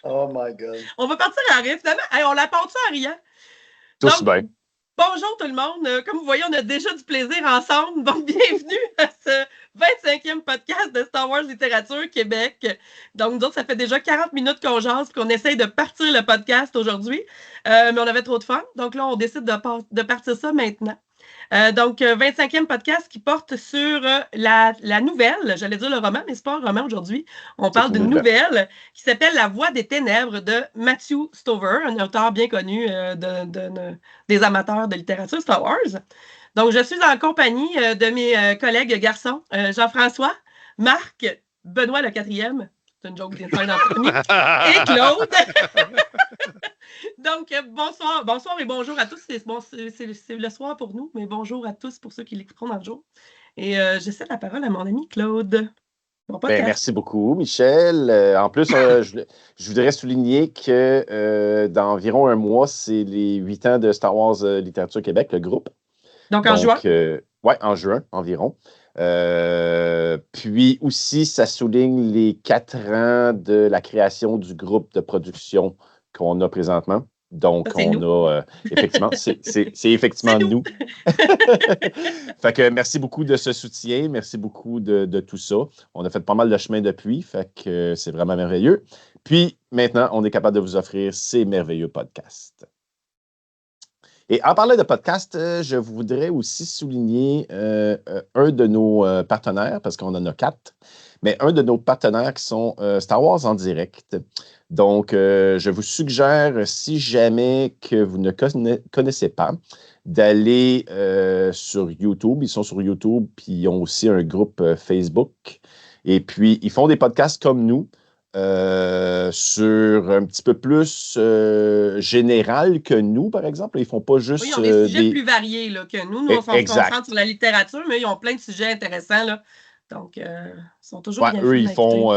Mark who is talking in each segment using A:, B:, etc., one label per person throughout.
A: Oh my God.
B: On va partir à rire, finalement. Hey, on la part-tu en riant?
C: Tous bien.
B: Bonjour tout le monde. Comme vous voyez, on a déjà du plaisir ensemble. Donc, bienvenue à ce 25e podcast de Star Wars Littérature Québec. Donc, nous autres, ça fait déjà 40 minutes qu'on jase et qu'on essaye de partir le podcast aujourd'hui. Mais on avait trop de fun. Donc là, on décide de partir ça maintenant. Donc, 25e podcast qui porte sur la nouvelle, j'allais dire le roman, mais c'est pas un roman aujourd'hui. On parle d'une nouvelle qui s'appelle La Voix des Ténèbres de Matthew Stover, un auteur bien connu des amateurs de littérature Star Wars. Donc, je suis en compagnie de mes collègues garçons, Jean-François, Marc, Benoît le 4e, c'est une joke d'inside en premier, et Claude. Donc, bonsoir et bonjour à tous. C'est le soir pour nous, mais bonjour à tous pour ceux qui l'écouteront dans le jour. Et je cède la parole à mon ami Claude.
C: Merci beaucoup, Michel. En plus, je voudrais souligner que dans environ un mois, c'est les 8 ans de Star Wars Littérature Québec, le groupe.
B: Donc, en juin?
C: Oui, en juin environ. Puis aussi, ça souligne les 4 ans de la création du groupe de production qu'on a présentement. Donc, effectivement, c'est effectivement nous. Fait que merci beaucoup de ce soutien, merci beaucoup de tout ça. On a fait pas mal de chemin depuis, fait que c'est vraiment merveilleux. Puis maintenant, on est capable de vous offrir ces merveilleux podcasts. Et en parlant de podcasts, je voudrais aussi souligner un de nos partenaires, parce qu'on en a 4, mais un de nos partenaires qui sont Star Wars en direct. Donc, je vous suggère, si jamais que vous ne connaissez pas, d'aller sur YouTube. Ils sont sur YouTube, puis ils ont aussi un groupe Facebook. Et puis, ils font des podcasts comme nous, sur un petit peu plus général que nous, par exemple. Ils ne font pas juste...
B: Oui, ils ont des sujets plus variés là, que nous. Nous, on se concentre sur la littérature, mais ils ont plein de sujets intéressants, là. Donc, ils sont toujours bien
C: eux, ils font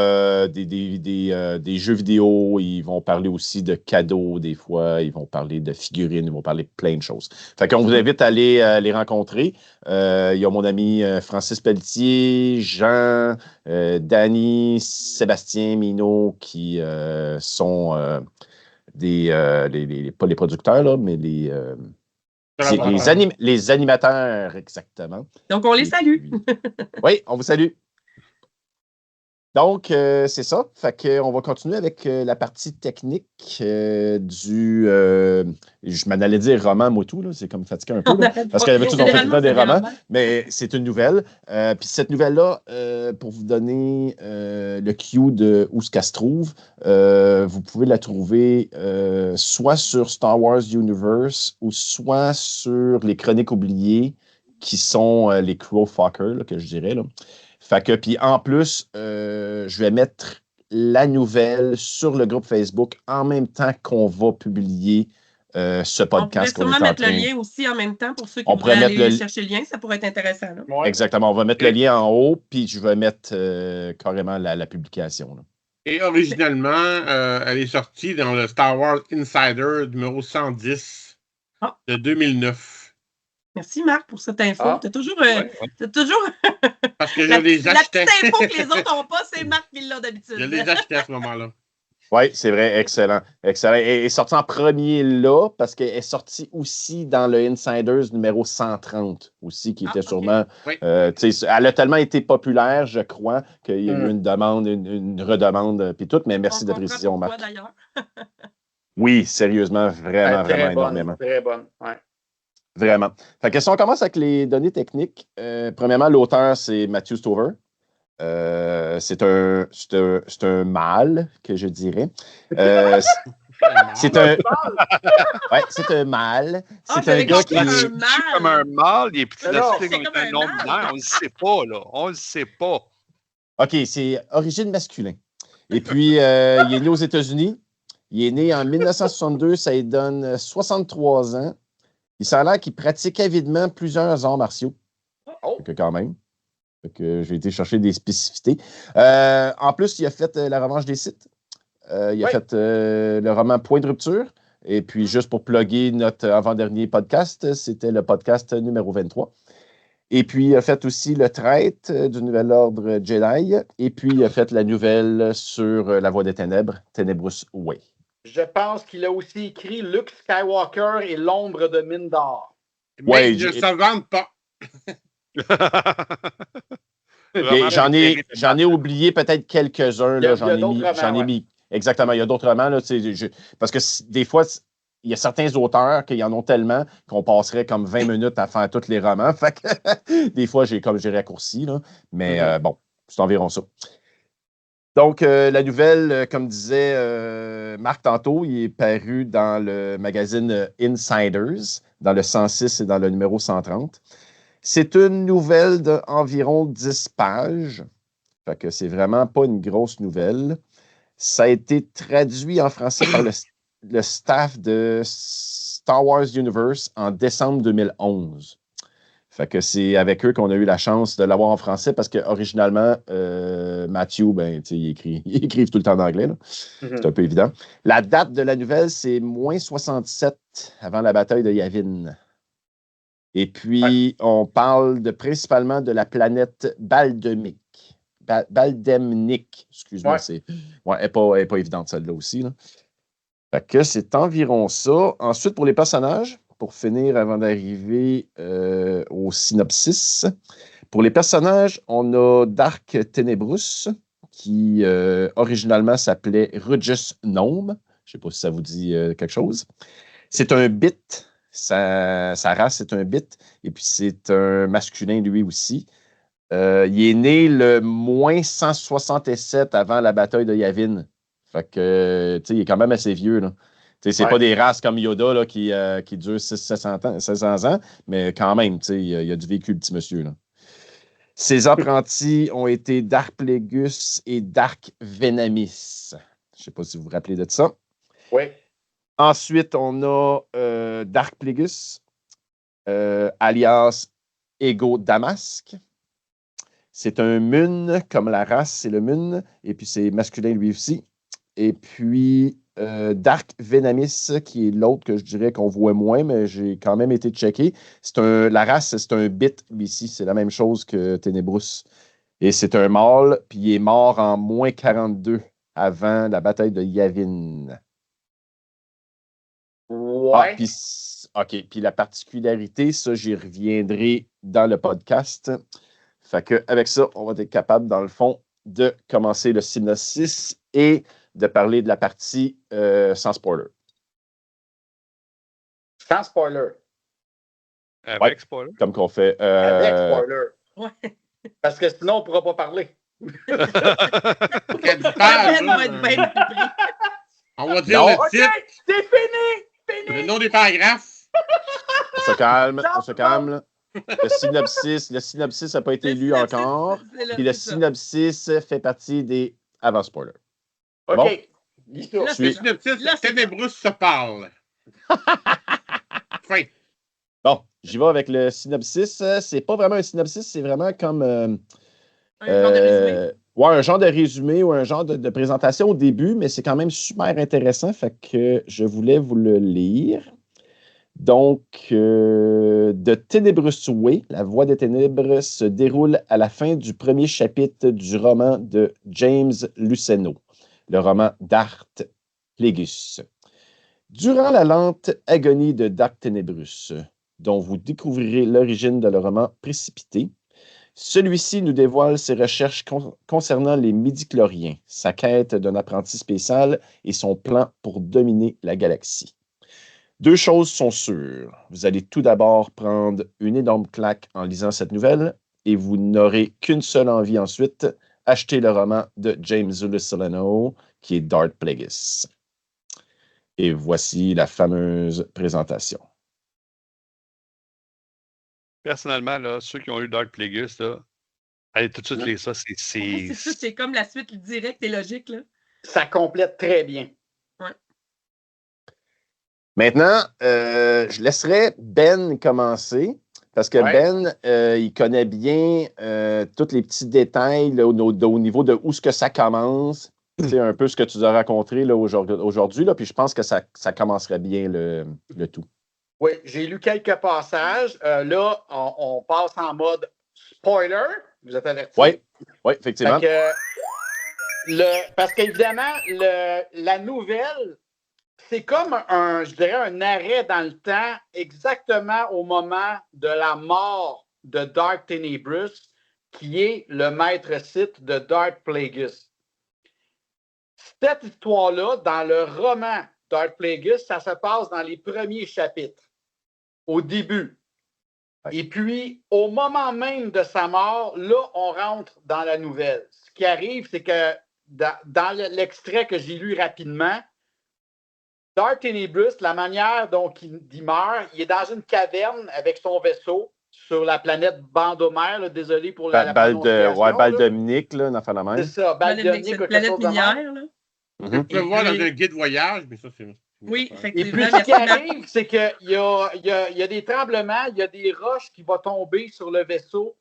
C: des jeux vidéo, ils vont parler aussi de cadeaux des fois, ils vont parler de figurines, ils vont parler de plein de choses. Fait qu'on vous invite à aller les rencontrer. Il y a mon ami Francis Pelletier, Jean, Danny, Sébastien Minot qui sont pas les producteurs, là, mais les animateurs, exactement.
B: Donc, on les salue.
C: Oui, on vous salue. Donc, c'est ça. Fait qu'on va continuer avec la partie technique je m'en allais dire roman motu, là, c'est comme fatigué un peu, là, parce qu'il y avait tout le des romans, mais c'est une nouvelle. Puis cette nouvelle-là, pour vous donner le cue de où ce qu'elle se trouve, vous pouvez la trouver soit sur Star Wars Universe ou soit sur les Chroniques oubliées, qui sont les Crowfucker, là, que je dirais, là. Fait que, puis en plus, je vais mettre la nouvelle sur le groupe Facebook en même temps qu'on va publier ce podcast.
B: On pourrait sûrement mettre le lien aussi en même temps pour ceux qui voudraient aller chercher le lien. Ça pourrait être intéressant. Là.
C: Ouais. Exactement. On va mettre le lien en haut, puis je vais mettre carrément la publication. Là.
D: Et originalement, elle est sortie dans le Star Wars Insider numéro 110 de 2009.
B: Merci, Marc, pour cette info. T'as toujours...
D: Parce que je les achetais.
B: La petite info que les autres n'ont pas, c'est Marc qui l'a d'habitude.
D: Je les achetais à ce moment-là.
C: Oui, c'est vrai. Excellent. Excellent. Elle est sortie en premier là, parce qu'elle est sortie aussi dans le Insiders numéro 130, aussi, qui était sûrement...
D: Oui.
C: Elle a tellement été populaire, je crois, qu'il y a eu une demande, une redemande, puis tout, mais merci de la précision, Marc.
B: D'ailleurs.
C: Oui, sérieusement, vraiment énormément.
A: Très bonne, ouais.
C: Vraiment. Fait que si on commence avec les données techniques, premièrement, l'auteur, c'est Matthew Stover. C'est un mâle, que je dirais. C'est un... Ouais, c'est un mâle. C'est un gars qui est...
E: comme un mâle, il est plus comme un homme blanc. On ne le sait pas, là. On ne le sait pas.
C: OK, c'est origine masculin. Et puis, il est né aux États-Unis. Il est né en 1962. Ça lui donne 63 ans. Il s'en a l'air qu'il pratique avidement plusieurs arts martiaux. Que quand même. Que j'ai été chercher des spécificités. En plus, il a fait La Revanche des Sith. Il a fait le roman Point de rupture. Et puis, juste pour plugger notre avant-dernier podcast, c'était le podcast numéro 23. Et puis, il a fait aussi le traître du Nouvel Ordre Jedi. Et puis, il a fait la nouvelle sur La Voie des Ténèbres, Tenebrous Way.
A: Je pense qu'il a aussi écrit Luke Skywalker et l'ombre de Mindar.
D: Mais il ne se vante pas.
C: J'en ai oublié peut-être quelques-uns. J'en ai mis. Exactement. Il y a d'autres romans. Là, parce que des fois, il y a certains auteurs qui en ont tellement qu'on passerait comme 20 minutes à faire tous les romans. Fait que, des fois, j'ai raccourci. Là, mais bon, c'est environ ça. Donc, la nouvelle, comme disait Marc tantôt, il est paru dans le magazine Insiders, dans le 106 et dans le numéro 130. C'est une nouvelle d'environ 10 pages. Fait que c'est vraiment pas une grosse nouvelle. Ça a été traduit en français par le staff de Star Wars Universe en décembre 2011. Fait que c'est avec eux qu'on a eu la chance de l'avoir en français parce qu'originalement, Matthew, ils écrivent tout le temps en anglais. Là. C'est un peu évident. La date de la nouvelle, c'est moins 67 avant la bataille de Yavin. Et puis, on parle principalement de la planète Baldemnik. Baldemnik, excuse-moi. Elle n'est pas évidente, celle-là aussi. Là. Fait que c'est environ ça. Ensuite, pour les personnages, pour finir avant d'arriver au synopsis, pour les personnages, on a Dark Tenebrous, qui originalement s'appelait Rugus Gnome. Je ne sais pas si ça vous dit quelque chose. C'est un bit. Sa race est un bit. Et puis, c'est un masculin, lui aussi. Il est né le moins 167 avant la bataille de Yavin. Fait que, il est quand même assez vieux, là. C'est pas des races comme Yoda là, qui durent 600 ans, mais quand même, il a du vécu, le petit monsieur. Là. Ses apprentis ont été Dark Plagueis et Dark Venamis. Je ne sais pas si vous vous rappelez de ça.
A: Oui.
C: Ensuite, on a Dark Plagueis, alias Ego Damask. C'est un Mun, comme la race, c'est le Mun, et puis c'est masculin lui aussi. Et puis, Dark Venamis, qui est l'autre que je dirais qu'on voit moins, mais j'ai quand même été checké. La race, c'est un bit, ici. C'est la même chose que Tenebrous. Et c'est un mâle, puis il est mort en moins 42 avant la bataille de Yavin.
A: Ouais.
C: Puis la particularité, ça, j'y reviendrai dans le podcast. Fait que avec ça, on va être capable, dans le fond, de commencer le synopsis et de parler de la partie sans spoiler.
A: Sans spoiler.
E: Avec spoiler.
C: Comme qu'on fait.
A: Avec spoiler.
B: Ouais.
A: Parce que sinon, on ne pourra pas parler.
D: Quelle
B: Ben
D: page,
B: va être bien pris.
D: on va dire le
A: OK,
D: titre,
A: c'est fini!
D: le nom des paragraphes.
C: On se calme. Là. Le synopsis n'a pas été lu encore. Puis le synopsis fait partie des avant-spoilers.
A: OK.
C: Bon.
A: Lis ça.
B: Là,
D: Le synopsis,
B: là, c'est
D: Tenebrous se parle. Fin.
C: Bon, j'y vais avec le synopsis. C'est pas vraiment un synopsis, c'est vraiment comme...
B: un genre de résumé.
C: Ouais, un genre de résumé ou un genre de présentation au début, mais c'est quand même super intéressant, fait que je voulais vous le lire. Donc, The Tenebrous Way, La Voie des Ténèbres, se déroule à la fin du premier chapitre du roman de James Luceno, le roman Dark Plagueis. Durant la lente agonie de Dark Tenebrous, dont vous découvrirez l'origine de le roman précipité, celui-ci nous dévoile ses recherches concernant les midi-chloriens, sa quête d'un apprenti spécial et son plan pour dominer la galaxie. Deux choses sont sûres. Vous allez tout d'abord prendre une énorme claque en lisant cette nouvelle et vous n'aurez qu'une seule envie ensuite, acheter le roman de James Luceno, qui est Dark Plagueis. Et voici la fameuse présentation.
E: Personnellement, là, ceux qui ont eu Dark Plagueis, là, allez tout de suite lire ça.
B: Ouais, c'est ça, c'est comme la suite directe et logique. Là.
A: Ça complète très bien.
B: Ouais.
C: Maintenant, je laisserai Ben commencer, parce que Ben, il connaît bien tous les petits détails là, au niveau de où ce que ça commence. C'est un peu ce que tu as raconté là, aujourd'hui, là, puis je pense que ça commencerait bien le tout.
A: Oui, j'ai lu quelques passages. Là, on passe en mode spoiler. Vous êtes avertis?
C: Oui, effectivement.
A: Parce qu'évidemment, la nouvelle, c'est comme je dirais, un arrêt dans le temps, exactement au moment de la mort de Dark Tenebrous, qui est le maître Sith de Darth Plagueis. Cette histoire-là, dans le roman Darth Plagueis, ça se passe dans les premiers chapitres, au début. Ouais. Et puis, au moment même de sa mort, là, on rentre dans la nouvelle. Ce qui arrive, c'est que dans l'extrait que j'ai lu rapidement, Darth Tenebrous, la manière dont il meurt, il est dans une caverne avec son vaisseau sur la planète Bandomère, désolé pour la prononciation.
C: Baldominique, là, dans la
A: C'est ça, Baldominique,
B: c'est une planète minière, là.
D: Tu peux voir dans un guide voyage, mais ça, c'est...
B: Oui, effectivement.
A: Et puis, ce qui arrive, c'est qu'il y a des tremblements, il y a des roches qui vont tomber sur le vaisseau.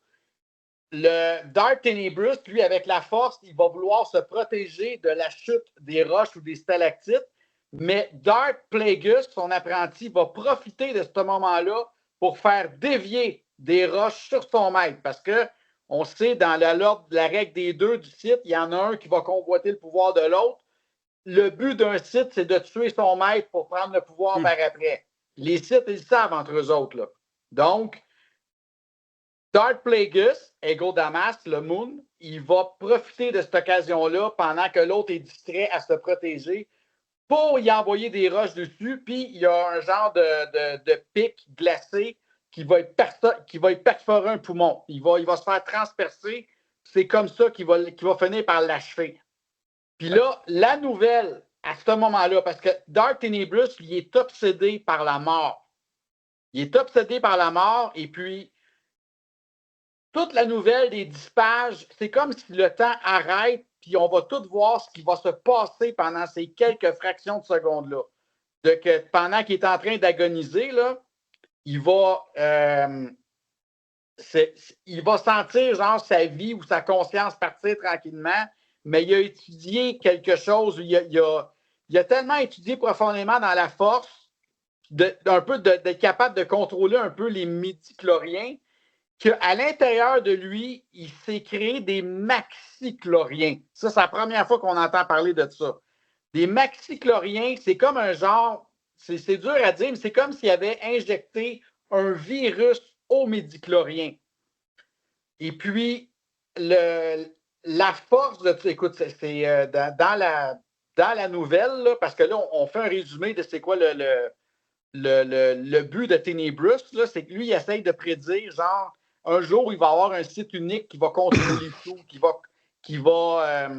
A: Le Darth Tenebrous, lui, avec la force, il va vouloir se protéger de la chute des roches ou des stalactites. Mais Darth Plagueis, son apprenti, va profiter de ce moment-là pour faire dévier des roches sur son maître. Parce que on sait, dans la règle des deux du Sith, il y en a un qui va convoiter le pouvoir de l'autre. Le but d'un Sith, c'est de tuer son maître pour prendre le pouvoir par après. Les Sith, ils savent entre eux autres, là. Donc, Darth Plagueis, Ego Damas, le Moon, il va profiter de cette occasion-là pendant que l'autre est distrait à se protéger pour y envoyer des roches dessus, puis il y a un genre de pic glacé qui va y perforer un poumon. Il va se faire transpercer. C'est comme ça qu'il va finir par l'achever. Puis là, la nouvelle, à ce moment-là, parce que Darth Tenebrous, il est obsédé par la mort. Il est obsédé par la mort, et puis toute la nouvelle des 10 pages, c'est comme si le temps arrête, puis on va tout voir ce qui va se passer pendant ces quelques fractions de secondes-là. Pendant qu'il est en train d'agoniser, là, il va sentir genre sa vie ou sa conscience partir tranquillement, mais il a étudié quelque chose, il a tellement étudié profondément dans la force d'être capable de contrôler un peu les midi-chloriens, qu'à l'intérieur de lui, il s'est créé des maxi-chloriens. Ça, c'est la première fois qu'on entend parler de ça. Des maxi-chloriens, c'est comme un genre, c'est dur à dire, mais c'est comme s'il avait injecté un virus aux midi-chloriens. Et puis, la force de... Écoute, c'est dans la nouvelle, là, parce que là, on fait un résumé de c'est quoi le but de Tenebrous, là, c'est que lui, il essaye de prédire, genre, un jour, il va avoir un site unique qui va contrôler tout, qui va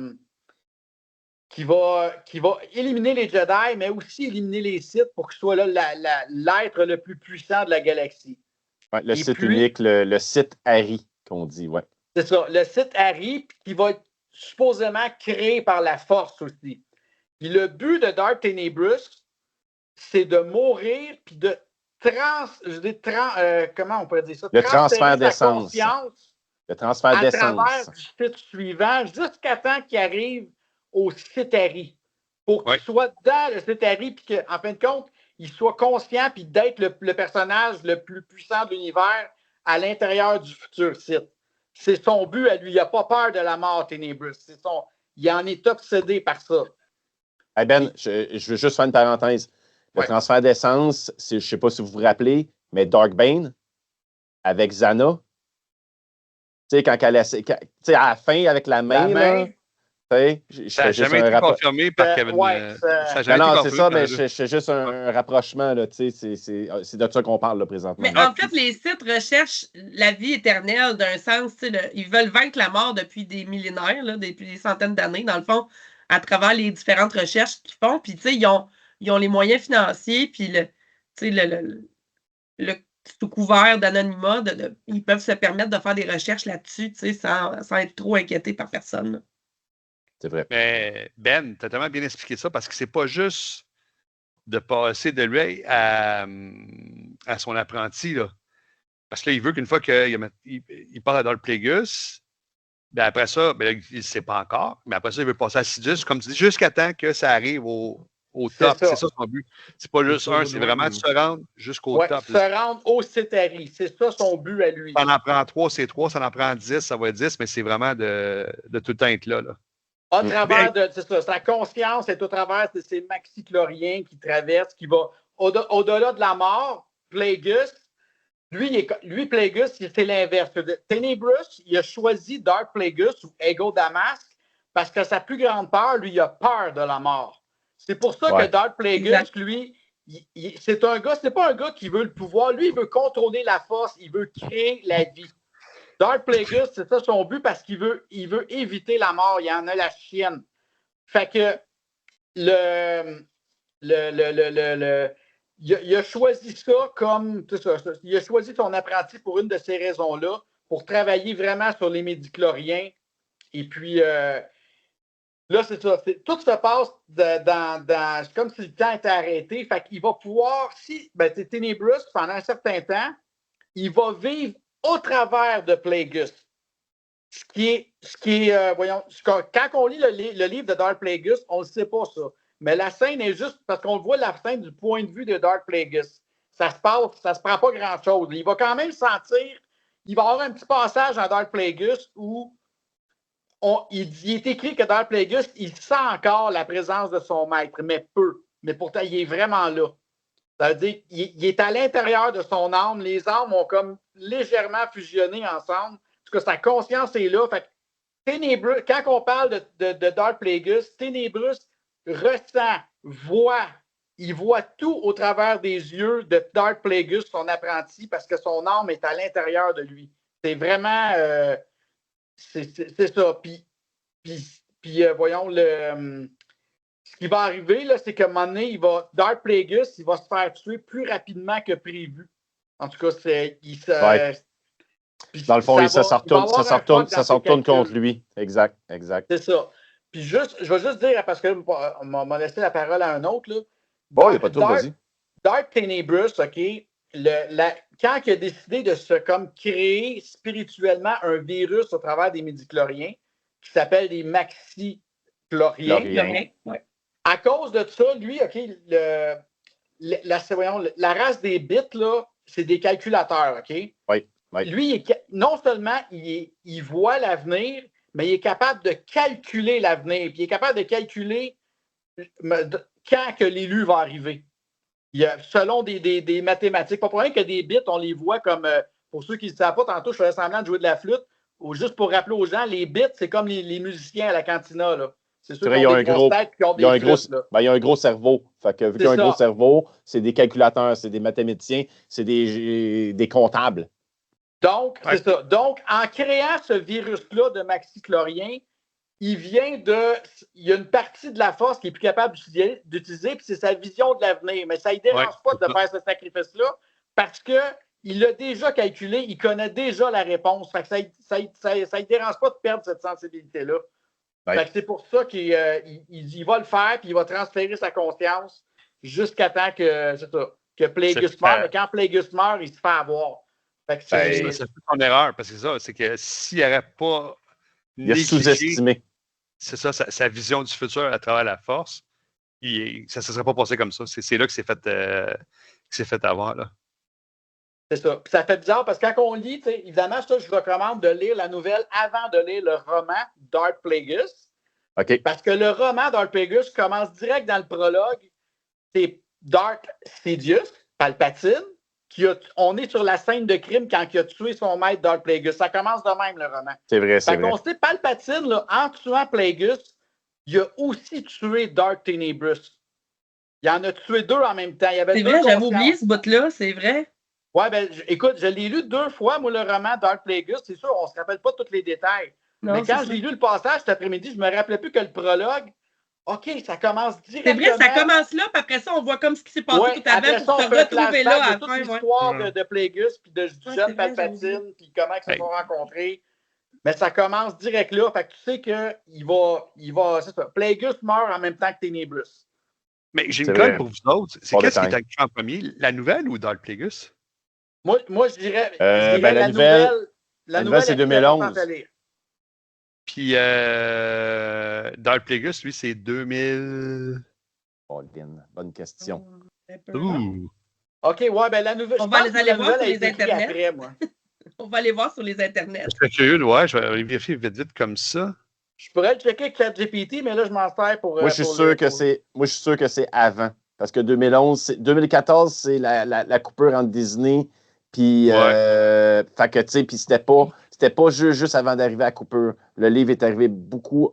A: éliminer les Jedi, mais aussi éliminer les Sith pour qu'il soit là l'être le plus puissant de la galaxie.
C: Ouais, le site unique, le site Harry, qu'on dit, ouais.
A: C'est ça, le site Harry, qui va être supposément créé par la Force aussi. Puis le but de Darth Tenebrous, c'est de mourir, puis de comment on pourrait dire ça?
C: Le transfert d'essence.
A: Le transfert d'essence. À travers du site suivant, jusqu'à temps qu'il arrive au site Harry. Pour qu'il soit dans le site Harry, puis qu'en fin de compte, il soit conscient, puis d'être le personnage le plus puissant de l'univers à l'intérieur du futur site. C'est son but à lui. Il n'a pas peur de la mort, Tenebrous. Il en est obsédé par ça.
C: Hey Ben, je veux juste faire une parenthèse. Le transfert d'essence, je ne sais pas si vous vous rappelez, mais Dark Bane, avec Zana, tu sais, quand elle à la fin, avec la main,
E: ça n'a jamais été confirmé par Kevin.
C: Non, c'est ça, mais c'est juste un rapprochement, là, c'est de ça qu'on parle là, présentement.
B: Mais en fait, les Sith recherchent la vie éternelle d'un sens, ils veulent vaincre la mort depuis des millénaires, là, depuis des centaines d'années, dans le fond, à travers les différentes recherches qu'ils font, puis tu sais, ils ont les moyens financiers, puis sous couvert d'anonymat, ils peuvent se permettre de faire des recherches là-dessus, sans être trop inquiétés par personne. Là.
C: C'est vrai.
E: Mais Ben, tu as tellement bien expliqué ça parce que c'est pas juste de passer de lui à son apprenti. Là. Parce que là, il veut qu'une fois qu'il part dans le Plagueis, ben après ça, ben là, il ne sait pas encore, mais après ça, il veut passer à Sidious, comme tu dis, jusqu'à temps que ça arrive au au top.
A: C'est ça.
E: C'est ça son but. C'est pas juste un, c'est vraiment de se rendre jusqu'au top.
A: Se rendre au Ceteri. C'est ça son but à lui.
E: Ça en prend 3, c'est 3. Ça en prend 10, ça va être 10, mais c'est vraiment de tout le temps être là.
A: À travers c'est ça, sa conscience est au travers de ces maxi-chloriens qui traversent, qui va au-delà de la mort. Plagueis, lui Plagueis, c'est l'inverse. Tenebrous, il a choisi Dark Plagueis ou Ego Damask parce que sa plus grande peur, lui, il a peur de la mort. C'est pour ça que Dark Plagueis, lui, c'est pas un gars qui veut le pouvoir. Lui, il veut contrôler la force, il veut créer la vie. Dark Plagueis, c'est ça son but parce qu'il veut éviter la mort. Il en a la chienne. Fait que il a choisi ça comme ça. Il a choisi son apprenti pour une de ces raisons-là, pour travailler vraiment sur les médicloriens. Et puis là, c'est ça. Tout se passe c'est comme si le temps était arrêté. Fait qu'il va pouvoir, Tenebrous, pendant un certain temps, il va vivre au travers de Plagueis. Ce qui est quand on lit le livre de Dark Plagueis, on ne sait pas ça. Mais la scène est juste parce qu'on voit la scène du point de vue de Dark Plagueis. Ça se prend pas grand-chose. Il va quand même sentir, il va y avoir un petit passage dans Dark Plagueis où il est écrit que Dark Plagueis, il sent encore la présence de son maître, mais peu. Mais pourtant, il est vraiment là. Ça veut dire qu'il est à l'intérieur de son âme. Les âmes ont comme légèrement fusionné ensemble. Parce que sa conscience est là. Fait que Tenebrous, quand on parle de Dark Plagueis, Tenebrous ressent, il voit tout au travers des yeux de Dark Plagueis, son apprenti, parce que son âme est à l'intérieur de lui. C'est vraiment... c'est ça. Puis voyons, ce qui va arriver, là, c'est qu'à un moment donné, Dark Plagueis, il va se faire tuer plus rapidement que prévu. En tout cas,
C: dans le fond, ça se retourne contre lui. Exact.
A: C'est ça. Puis je vais juste dire, parce qu'on m'a laissé la parole à un autre. Là.
C: Bon, il n'y a pas de tout, vas-y.
A: Dark Tenebrous, OK, quand il a décidé de se créer spirituellement un virus au travers des médicloriens, qui s'appelle des maxi-chloriens, à cause de ça, lui, OK, la race des bits, là, c'est des calculateurs, OK?
C: Oui.
A: Lui, non seulement il voit l'avenir, mais il est capable de calculer l'avenir. Puis il est capable de calculer quand que l'élu va arriver. Selon des mathématiques. Pas pour rien que des bits, on les voit comme, pour ceux qui ne savent pas, tantôt, je faisais semblant de jouer de la flûte. Juste pour rappeler aux gens, les bits, c'est comme les musiciens à la cantina, là. C'est sûr qu'il y a un gros
C: cerveau. Fait que, vu qu'il y a un gros cerveau, c'est des calculateurs, c'est des mathématiciens, c'est des comptables.
A: Donc, c'est ça. Donc, en créant ce virus-là de maxi-chlorien, il y a une partie de la force qui est plus capable d'utiliser, puis c'est sa vision de l'avenir. Mais ça ne dérange pas de faire ce sacrifice-là parce qu'il a déjà calculé, il connaît déjà la réponse. Fait que ça ne dérange pas de perdre cette sensibilité-là. Fait que c'est pour ça qu'il va le faire, puis il va transférer sa conscience jusqu'à temps que Plagueis meurt. Mais quand Plagueis meurt, il se fait avoir.
E: C'est son erreur, parce que c'est que s'il n'aurait pas.
C: Il a sous-estimé.
E: C'est ça, sa vision du futur à travers la force, ça ne se serait pas passé comme ça. C'est là que c'est fait avoir. Là.
A: C'est ça. Puis ça fait bizarre parce que quand on lit, évidemment, je vous recommande de lire la nouvelle avant de lire le roman Dark Plagueis.
C: Okay.
A: Parce que le roman Dark Plagueis commence direct dans le prologue. C'est Dark Sidious, Palpatine. On est sur la scène de crime quand il a tué son maître Dark Plagueis. Ça commence de même, le roman.
C: C'est vrai, c'est vrai.
A: On sait, Palpatine, là, en tuant Plagueis, il a aussi tué Dark Tenebrous. Il en a tué 2 en même temps. C'est
B: vrai, j'avais oublié ce bout-là, c'est vrai.
A: Ouais, écoute, je l'ai lu 2 fois, moi, le roman Dark Plagueis. C'est sûr, on ne se rappelle pas tous les détails. Non, mais quand j'ai lu le passage cet après-midi, je ne me rappelais plus que le prologue. OK, ça commence directement.
B: C'est vrai, ça commence là, puis après ça, on voit comme ce qui s'est passé tout à l'heure pour se retrouver là à la
A: fin. L'histoire de Plagueis, puis du jeune Palpatine, puis comment ils se sont rencontrés. Mais ça commence direct là. Fait que tu sais qu'il va c'est ça. Plagueis meurt en même temps que Tenebrous.
E: Mais j'ai une colle pour vous autres. C'est qu'est-ce qui est écrit en premier, la nouvelle ou Dark Plagueis?
A: Moi, je dirais
C: la nouvelle. La nouvelle, c'est 2011.
E: Puis Dark Plagueis, lui, c'est 2000.
C: Oh, Lynn, bonne question.
A: OK, ouais, ben la nouvelle.
B: On va aller voir sur les internets.
A: Après, moi.
B: On va aller voir sur les internets.
E: Je suis curieux, ouais, je vais aller vérifier vite comme ça.
A: Je pourrais le checker avec ChatGPT, mais là, je m'en sers pour.
C: Moi, je suis sûr que c'est avant. Parce que 2014, c'est la coupure entre Disney. Puis, fait que, tu sais, puis c'était pas juste avant d'arriver à la coupure. Le livre est arrivé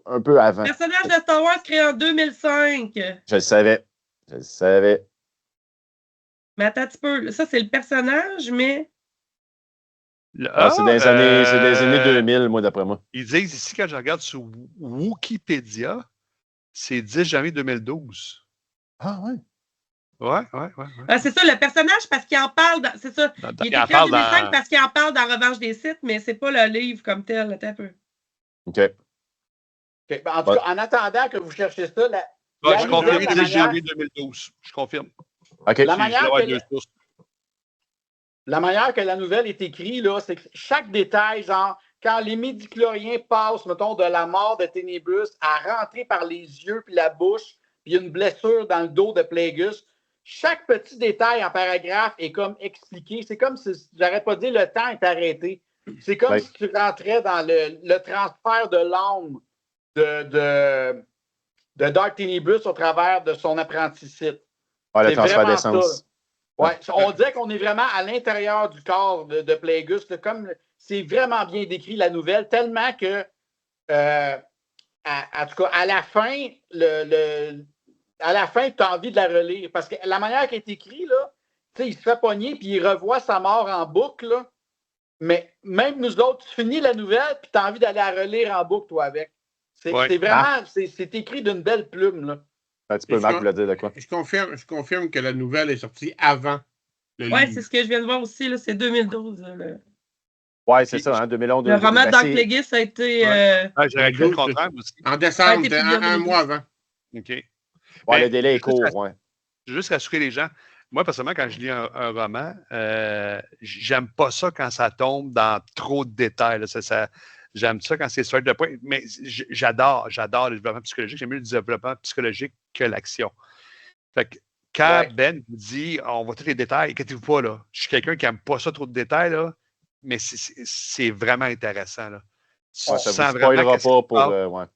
C: un peu avant.
B: Personnage de Star Wars créé en 2005.
C: Je le savais.
B: Mais attends un petit peu. Ça, c'est le personnage, mais.
C: C'est des années 2000, moi, d'après moi.
E: Ils disent ici, quand je regarde sur Wikipédia, c'est 10 janvier 2012.
C: Ah, ouais.
E: Ouais.
B: C'est ça, le personnage, parce qu'il en parle. C'est ça. Il est écrit en 2005 parce qu'il en parle dans Revanche des Sith, mais c'est pas le livre comme tel. Attends un peu.
C: OK.
A: Ben, en tout cas, en attendant que vous cherchiez ça,
E: je confirme 10 janvier 2012. Je confirme.
C: OK.
A: La manière que la nouvelle est écrite, là, c'est que chaque détail, genre, quand les midi-chloriens passent, mettons, de la mort de Ténébrus à rentrer par les yeux puis la bouche, puis il y a une blessure dans le dos de Plagueis, chaque petit détail en paragraphe est comme expliqué. C'est comme si, j'arrête pas de dire, le temps est arrêté. C'est comme si tu rentrais dans le transfert de l'âme de Darth Ténébrus au travers de son apprenti Sith.
C: Le transfert d'essence.
A: Ouais, on dirait qu'on est vraiment à l'intérieur du corps de Plagueis. Comme c'est vraiment bien décrit, la nouvelle, tellement que, en tout cas, à la fin, tu as envie de la relire. Parce que la manière qu'elle est écrite, là, il se fait pogner puis il revoit sa mort en boucle. Là. Mais même nous autres, tu finis la nouvelle puis tu as envie d'aller la relire en boucle, toi, avec. C'est vraiment, c'est écrit d'une belle plume, là.
C: Un petit peu mal, vous le dire de quoi?
D: Je confirme que la nouvelle est sortie avant le livre.
B: Oui, c'est ce que je viens de voir aussi. Là, c'est 2012.
C: Oui, c'est ça, hein, 2011.
B: Le roman de Darth Plagueis a été...
E: J'aurais cru le contraire aussi.
D: En décembre, un mois avant.
E: OK.
C: Ouais, le délai est court, ouais.
E: Je veux juste rassurer les gens. Moi, personnellement, quand je lis un roman, j'aime pas ça quand ça tombe dans trop de détails. Là. J'aime ça quand c'est straight de point. Mais j'adore le développement psychologique. J'aime mieux le développement psychologique que l'action. Fait que quand Ben vous dit on voit tous les détails, inquiétez-vous pas, là. Je suis quelqu'un qui n'aime pas ça trop de détails, là, mais c'est vraiment intéressant. Là.
C: Ça ne vous spoilera pas pour.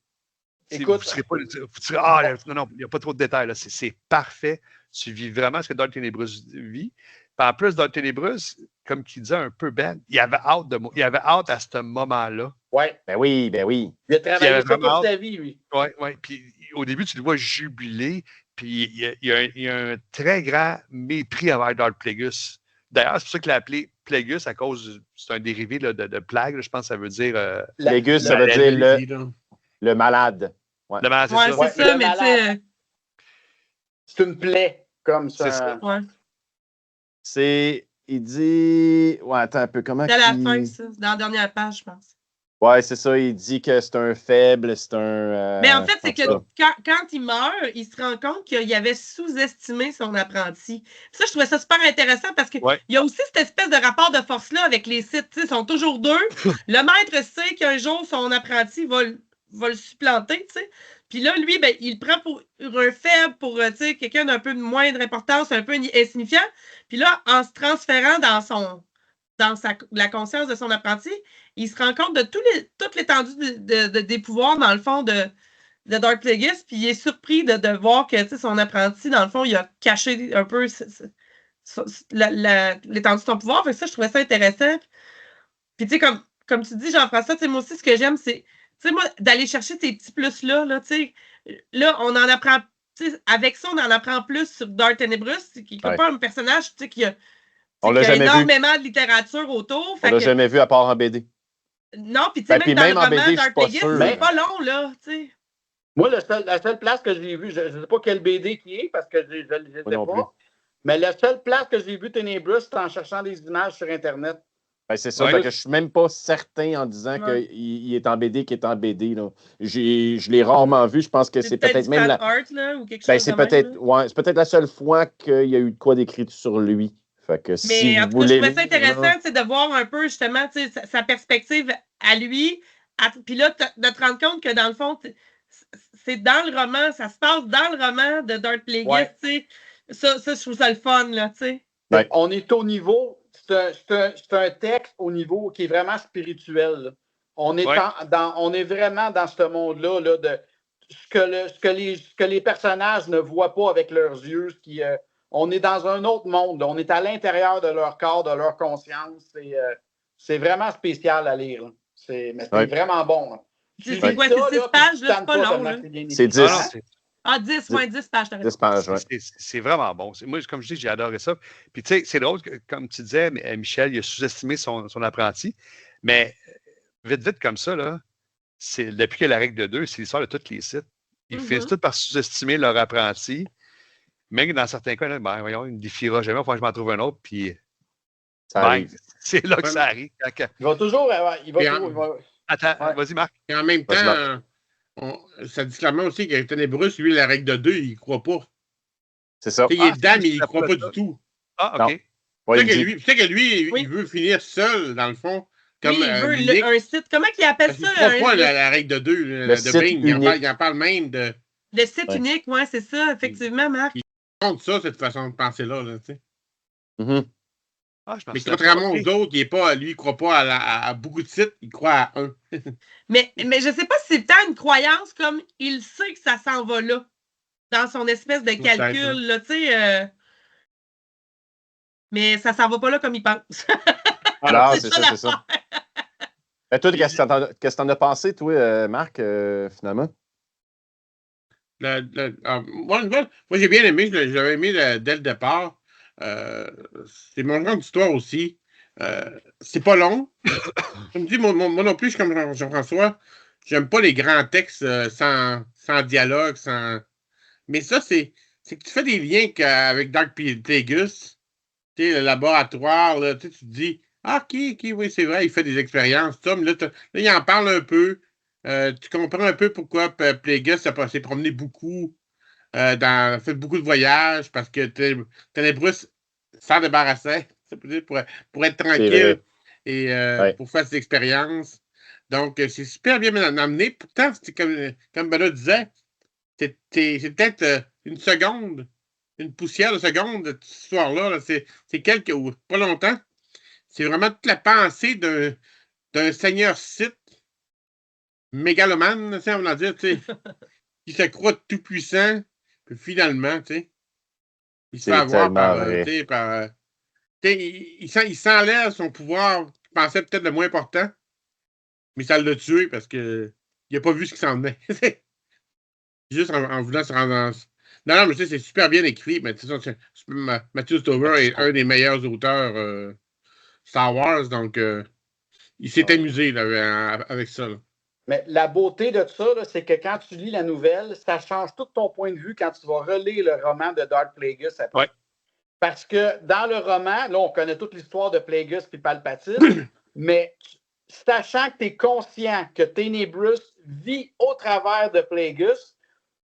A: Écoute,
E: vous non, il n'y a pas trop de détails. Là. C'est parfait. Tu vis vraiment ce que Darth Ténébrus vit. Puis en plus, Darth Ténébrus, comme il disait un peu Ben, il avait hâte à ce moment-là.
A: Oui.
C: Ben oui.
A: Il a travaillé ça toute sa vie, lui.
E: Oui. Puis au début, tu le vois jubiler. Puis il y a un très grand mépris envers Darth Plagueis. D'ailleurs, c'est pour ça qu'il l'a appelé Plagueis à cause, c'est un dérivé là, de plague. Là, je pense que ça veut dire.
C: Plagueis, ça veut dire le malade. Ouais.
E: Le malade, c'est ça.
B: C'est ça, mais tu sais.
A: C'est une plaie, comme ça.
E: C'est ça.
B: Ouais.
C: Il dit. Ouais, attends un peu. Comment
B: c'est à la fin, ça. C'est dans la dernière page, je pense.
C: Ouais, c'est ça. Il dit que c'est un faible, c'est un.
B: Mais en fait, c'est que quand il meurt, il se rend compte qu'il avait sous-estimé son apprenti. Ça, je trouvais ça super intéressant parce qu'il y a aussi cette espèce de rapport de force-là avec les Sith. Ils sont toujours deux. Le maître sait qu'un jour, son apprenti va le supplanter, tu sais. Puis là, lui, ben, il le prend pour un faible, pour quelqu'un d'un peu de moindre importance, un peu insignifiant. Puis là, en se transférant dans la conscience de son apprenti, il se rend compte de toute l'étendue des pouvoirs, dans le fond, de Darth Plagueis, puis il est surpris de voir que son apprenti, dans le fond, il a caché un peu l'étendue de son pouvoir. Fait que ça, je trouvais ça intéressant. Puis tu sais, comme tu dis, Jean-François, moi aussi, ce que j'aime, c'est moi, d'aller chercher ces petits plus-là, là, on en apprend, avec ça, on en apprend plus sur Darth Ténébrus, qui n'est pas un personnage, qui a énormément de littérature autour.
C: On l'a jamais vu à part en BD.
B: Non, puis tu sais, même dans le roman Darth Plagueis, c'est pas long, là, tu sais.
A: Moi, la seule place que j'ai vue, je ne sais pas quel BD qui est, parce que je ne sais pas, mais la seule place que j'ai vu Ténébrus, c'est en cherchant des images sur Internet.
C: Ben, c'est ça, que je ne suis même pas certain en disant qu'il est en BD, qu'il est en BD. Là. Je l'ai rarement vu. Je pense que c'est peut-être même la.
B: Art, là, ou quelque
C: ben,
B: chose
C: c'est peut-être la seule fois qu'il y a eu de quoi d'écrit sur lui. Fait que
B: mais en tout cas, je trouvais ça intéressant de voir un peu justement sa perspective à lui. Puis là, de te rendre compte que dans le fond, c'est dans le roman, ça se passe dans le roman de Darth Plagueis,
A: Ouais.
B: tu sais. Ça, je trouve ça le fun, là, tu sais.
C: Ouais.
A: On est au niveau, c'est un texte au niveau qui est vraiment spirituel, là. On est, on est vraiment dans ce monde-là là, de ce que les personnages ne voient pas avec leurs yeux. On est dans un autre monde. Là. On est à l'intérieur de leur corps, de leur conscience. C'est vraiment spécial à lire. C'est vraiment bon. Là.
B: C'est quoi, c'est 6 pages, là, c'est pas long. Là.
C: C'est 10.
B: Ah, 10, ouais, 10 pages.
C: 10 pages, ouais.
E: C'est vraiment bon. Moi, comme je dis, j'ai adoré ça. Puis, tu sais, c'est drôle, comme tu disais, Michel, il a sous-estimé son apprenti. Mais vite comme ça, là, depuis qu'il y a la règle de 2, c'est l'histoire de tous les sites. Ils finissent tous par sous-estimer leur apprenti. Même dans certains cas, là, ben, voyons, il ne me défiera jamais, il faut que je m'en trouve un autre. Puis, c'est là que ça arrive.
A: Il va toujours.
E: Attends, vas-y, Marc.
D: Et en même temps, ça dit clairement aussi que Ténébrus, lui, la règle de 2, il ne croit pas.
C: C'est ça.
D: Il est dedans, mais il ne croit pas du tout.
E: Ah, OK.
D: Tu sais que lui, il veut finir seul, dans le fond. Comme,
B: il veut un site. Comment il appelle ça?
D: Il ne croit pas la règle de 2, de Bing. Il en parle même de.
B: Le site unique, oui, c'est ça, effectivement, Marc.
D: Il compte ça, cette façon de penser-là, tu sais. Mais contrairement aux autres, lui, il ne croit pas à beaucoup de sites, il croit à un.
B: mais je ne sais pas si c'est tant une croyance comme il sait que ça s'en va là, dans son espèce de calcul, là, tu sais. Mais ça s'en va pas là comme il pense.
C: Alors, c'est ça. Et toi, qu'est-ce que tu en as pensé, toi, Marc, finalement?
D: Moi, j'ai bien aimé, j'avais aimé dès le départ. C'est mon genre d'histoire aussi. C'est pas long. Je me dis, moi non plus, je suis comme Jean-François, j'aime pas les grands textes sans dialogue, Mais ça, c'est que tu fais des liens avec Darth Plagueis, le laboratoire, là, tu te dis, OK, oui, c'est vrai, il fait des expériences, ça, mais là, il en parle un peu. Tu comprends un peu pourquoi Plagueis s'est promené beaucoup, fait beaucoup de voyages, parce que Ténébrus s'en débarrassait, pour être tranquille et pour faire ses expériences. Donc, c'est super bien amené. Pourtant, c'est comme Benoît disait, c'est peut-être une poussière de seconde, cette histoire-là. C'est pas longtemps. C'est vraiment toute la pensée d'un seigneur Sith mégalomane, on va dire, qui se croit tout puissant, puis finalement, il se fait avoir il s'enlève son pouvoir, il pensait peut-être le moins important, mais ça l'a tué parce qu'il n'a pas vu ce qui s'en venait. Juste en voulant se rendre Non, mais c'est super bien écrit, mais Matthew Stover est un des meilleurs auteurs Star Wars, donc il s'est amusé là, avec ça. Là.
A: Mais la beauté de ça, c'est que quand tu lis la nouvelle, ça change tout ton point de vue quand tu vas relire le roman de Darth Plagueis après.
E: Ouais.
A: Parce que dans le roman, là, on connaît toute l'histoire de Plagueis et Palpatine, mais sachant que tu es conscient que Ténébrus vit au travers de Plagueis,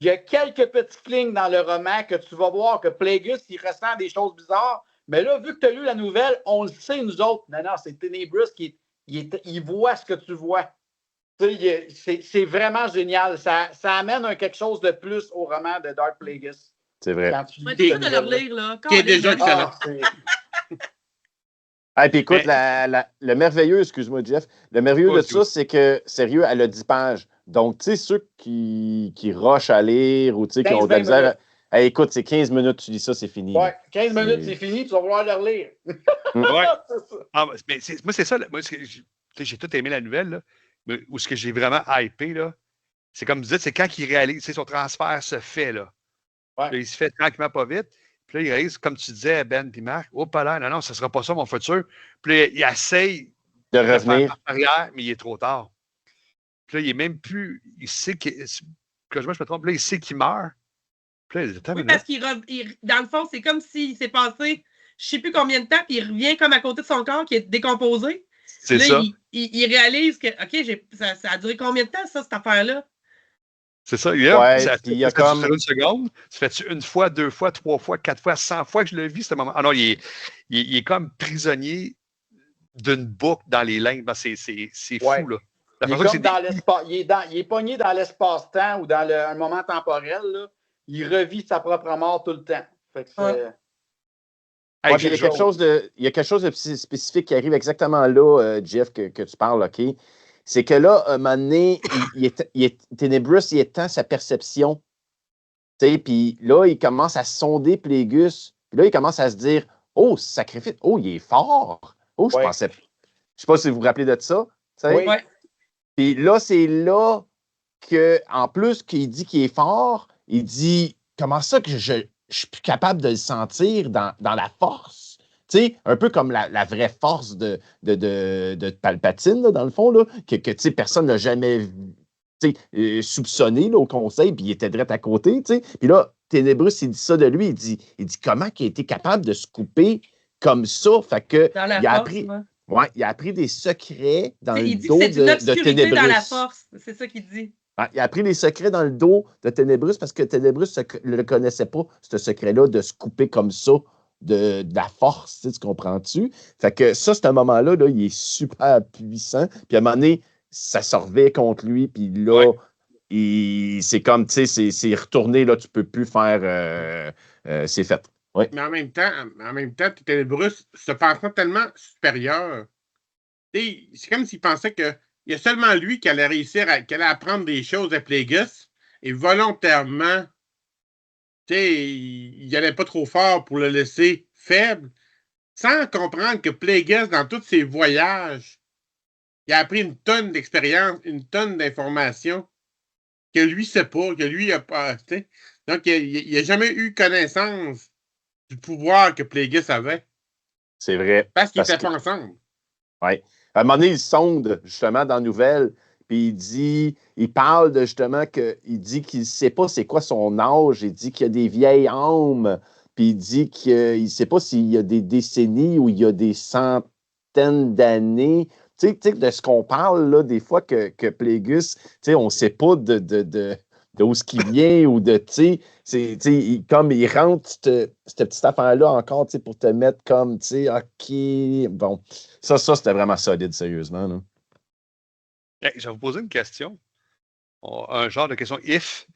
A: il y a quelques petites lignes dans le roman que tu vas voir que Plagueis, il ressent des choses bizarres. Mais là, vu que tu as lu la nouvelle, on le sait, nous autres. Non, c'est Ténébrus qui il voit ce que tu vois. C'est vraiment génial. Ça amène quelque chose de plus au roman de Darth Plagueis.
C: C'est vrai.
B: Tu de le relire, là.
D: Qui est déjà excellent.
C: Puis écoute, le merveilleux, excuse-moi, Jeff, le merveilleux de ça, c'est que, sérieux, elle a 10 pages. Donc, tu sais, ceux qui rushent à lire ou qui ont de la misère. Écoute, c'est 15 minutes, tu lis ça, c'est fini.
A: Ouais, 15 minutes, c'est fini, tu vas vouloir le relire.
E: Ouais. Mais moi, c'est ça. Moi, j'ai tout aimé la nouvelle, là. Mais où ce que j'ai vraiment hypé, là, c'est comme vous dites, c'est quand il réalise, son transfert se fait, là.
A: Ouais.
E: Là, il se fait tranquillement pas vite. Puis là, il réalise, comme tu disais, Ben et Marc, oh, pas là, non, ça ne sera pas ça, mon futur. Puis là, il essaye
C: de revenir
E: en arrière, mais il est trop tard. Puis là, il est même plus. Il sait que je me trompe, là, il sait qu'il meurt. Puis là,
B: parce qu'il dans le fond, c'est comme s'il s'est passé je ne sais plus combien de temps, puis il revient comme à côté de son corps qui est décomposé.
E: C'est
B: là,
E: ça.
B: Il réalise que, OK, ça a duré combien de temps, ça, cette affaire-là?
E: C'est ça.
C: Il y a comme
E: une seconde. Ça fait une fois, 2 fois, 3 fois, 4 fois, 100 fois que je le vis, ce moment. Ah non, il est comme prisonnier d'une boucle dans les lignes. Ben, c'est fou, là.
A: Il est comme dans l'espace. Il est pogné dans l'espace-temps ou dans un moment temporel. Là. Il revit sa propre mort tout le temps. Fait que
C: il y a quelque chose de spécifique qui arrive exactement là, Jeff, que tu parles, OK? C'est que là, à un moment donné, Tenebrous, il étend sa perception. Puis là, il commence à sonder Plagueis. Puis là, il commence à se dire, oh, sacrifice, oh, il est fort. Oh, je pensais. Je ne sais pas si vous vous rappelez de ça.
A: Oui.
C: Puis là, c'est là qu'en plus qu'il dit qu'il est fort, il dit, comment ça que je suis plus capable de le sentir dans la force? Tu sais, un peu comme la vraie force de Palpatine, là, dans le fond, là, que personne n'a jamais soupçonné là, au conseil, puis il était direct à côté. T'sais. Puis là, Tenebrous, il dit ça de lui, il dit comment il a été capable de se couper comme ça? Fait que il a appris des secrets dans le dos de Tenebrous.
B: Dans la force, c'est ça qu'il dit.
C: Ouais, il a appris les secrets dans le dos de Tenebrous parce que Tenebrous ne le connaissait pas, ce secret-là, de se couper comme ça de la force, tu comprends-tu? Fait que ça, c'est un moment-là, là, il est super puissant. Puis à un moment donné, ça sortait contre lui, puis là, c'est comme, tu sais, c'est retourné, là, tu peux plus faire... c'est fait. Ouais.
D: Mais en même temps, Tenebrous se pensant tellement supérieur. C'est comme s'il pensait qu'il y a seulement lui qui allait réussir, qui allait apprendre des choses à Plagueis, et volontairement, il n'allait pas trop fort pour le laisser faible, sans comprendre que Plagueis, dans tous ses voyages, il a appris une tonne d'expérience, une tonne d'informations que lui ne sait pas, que lui n'a pas. Donc, il n'a jamais eu connaissance du pouvoir que Plagueis avait.
C: C'est vrai.
D: Parce qu'ils n'étaient pas ensemble.
C: Oui. À un moment donné, il sonde, justement, dans la nouvelle, puis il parle de, justement, il dit qu'il ne sait pas c'est quoi son âge, il dit qu'il y a des vieilles âmes, puis il dit qu'il ne sait pas s'il y a des décennies ou il y a des centaines d'années. Tu sais, de ce qu'on parle, là, des fois, que Plagueis, on ne sait pas d'où ce qui vient ou de, comme il rentre cette petite affaire-là encore, pour te mettre comme, OK, bon. Ça, c'était vraiment solide, sérieusement. Là.
E: Hey, je vais vous poser une question. Un genre de question if.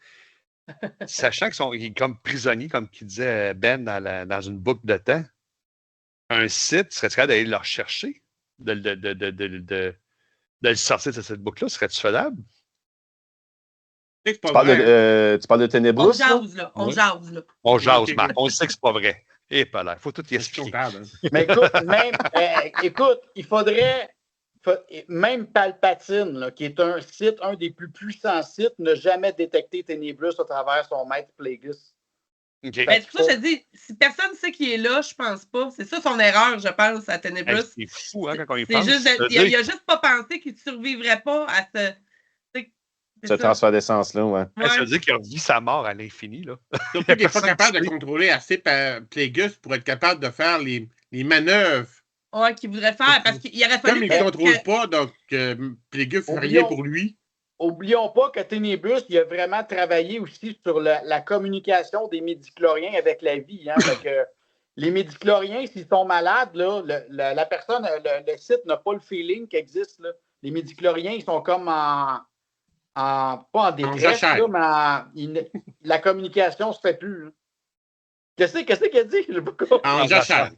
E: Sachant qu'ils sont comme prisonniers, comme qu'il disait Ben dans une boucle de temps, un site, serait-tu capable d'aller le rechercher? De le sortir de cette boucle-là, serait-tu faisable?
C: Tu parles de Tenebrous?
B: On jase, là.
E: On jase, Marc. On sait que c'est pas vrai. Et pas là. Il faut tout y expliquer.
A: Mais écoute, il faudrait... Même Palpatine, là, qui est un des plus puissants sites, n'a jamais détecté Tenebrous à travers son maître Plagueis.
E: Okay.
B: Ben, c'est pour ça que je te dis, si personne ne sait qui est là, je pense pas. C'est ça son erreur, je pense, à Tenebrous.
E: C'est fou, hein, quand on y pense.
B: Il a juste pas pensé qu'il ne survivrait pas à
C: ce transfert d'essence-là, ouais.
E: Ça veut dire qu'il a revu sa mort à l'infini, là.
D: Surtout qu'il n'est pas capable de contrôler assez Plagueis pour être capable de faire les manœuvres.
B: Ouais, qu'il voudrait faire, parce qu'il aurait fallu...
D: Comme il ne contrôle pas, donc Plagueis ne fait rien pour lui.
A: Oublions pas que Tenebrous, il a vraiment travaillé aussi sur la communication des midichloriens avec la vie. Hein, que les midichloriens, s'ils sont malades, là, la personne, le site n'a pas le feeling qu'il existe. Là. Les midichloriens, ils sont comme pas en détresse, là, mais la communication ne se fait plus. Là. Qu'est-ce qu'il a dit? Je sais pas quoi.
D: En jachère.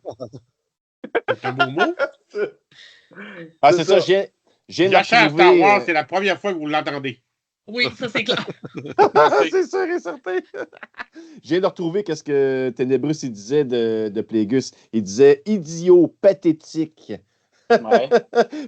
D: C'est un beau mot.
C: C'est ça, j'ai
D: jachère Star Wars, c'est la première fois que vous l'entendez.
B: Oui, ça c'est clair.
C: C'est sûr et certain. Je viens de retrouver ce que Tenebrous il disait de Plagueis. Il disait idiot, pathétique.
A: Ouais.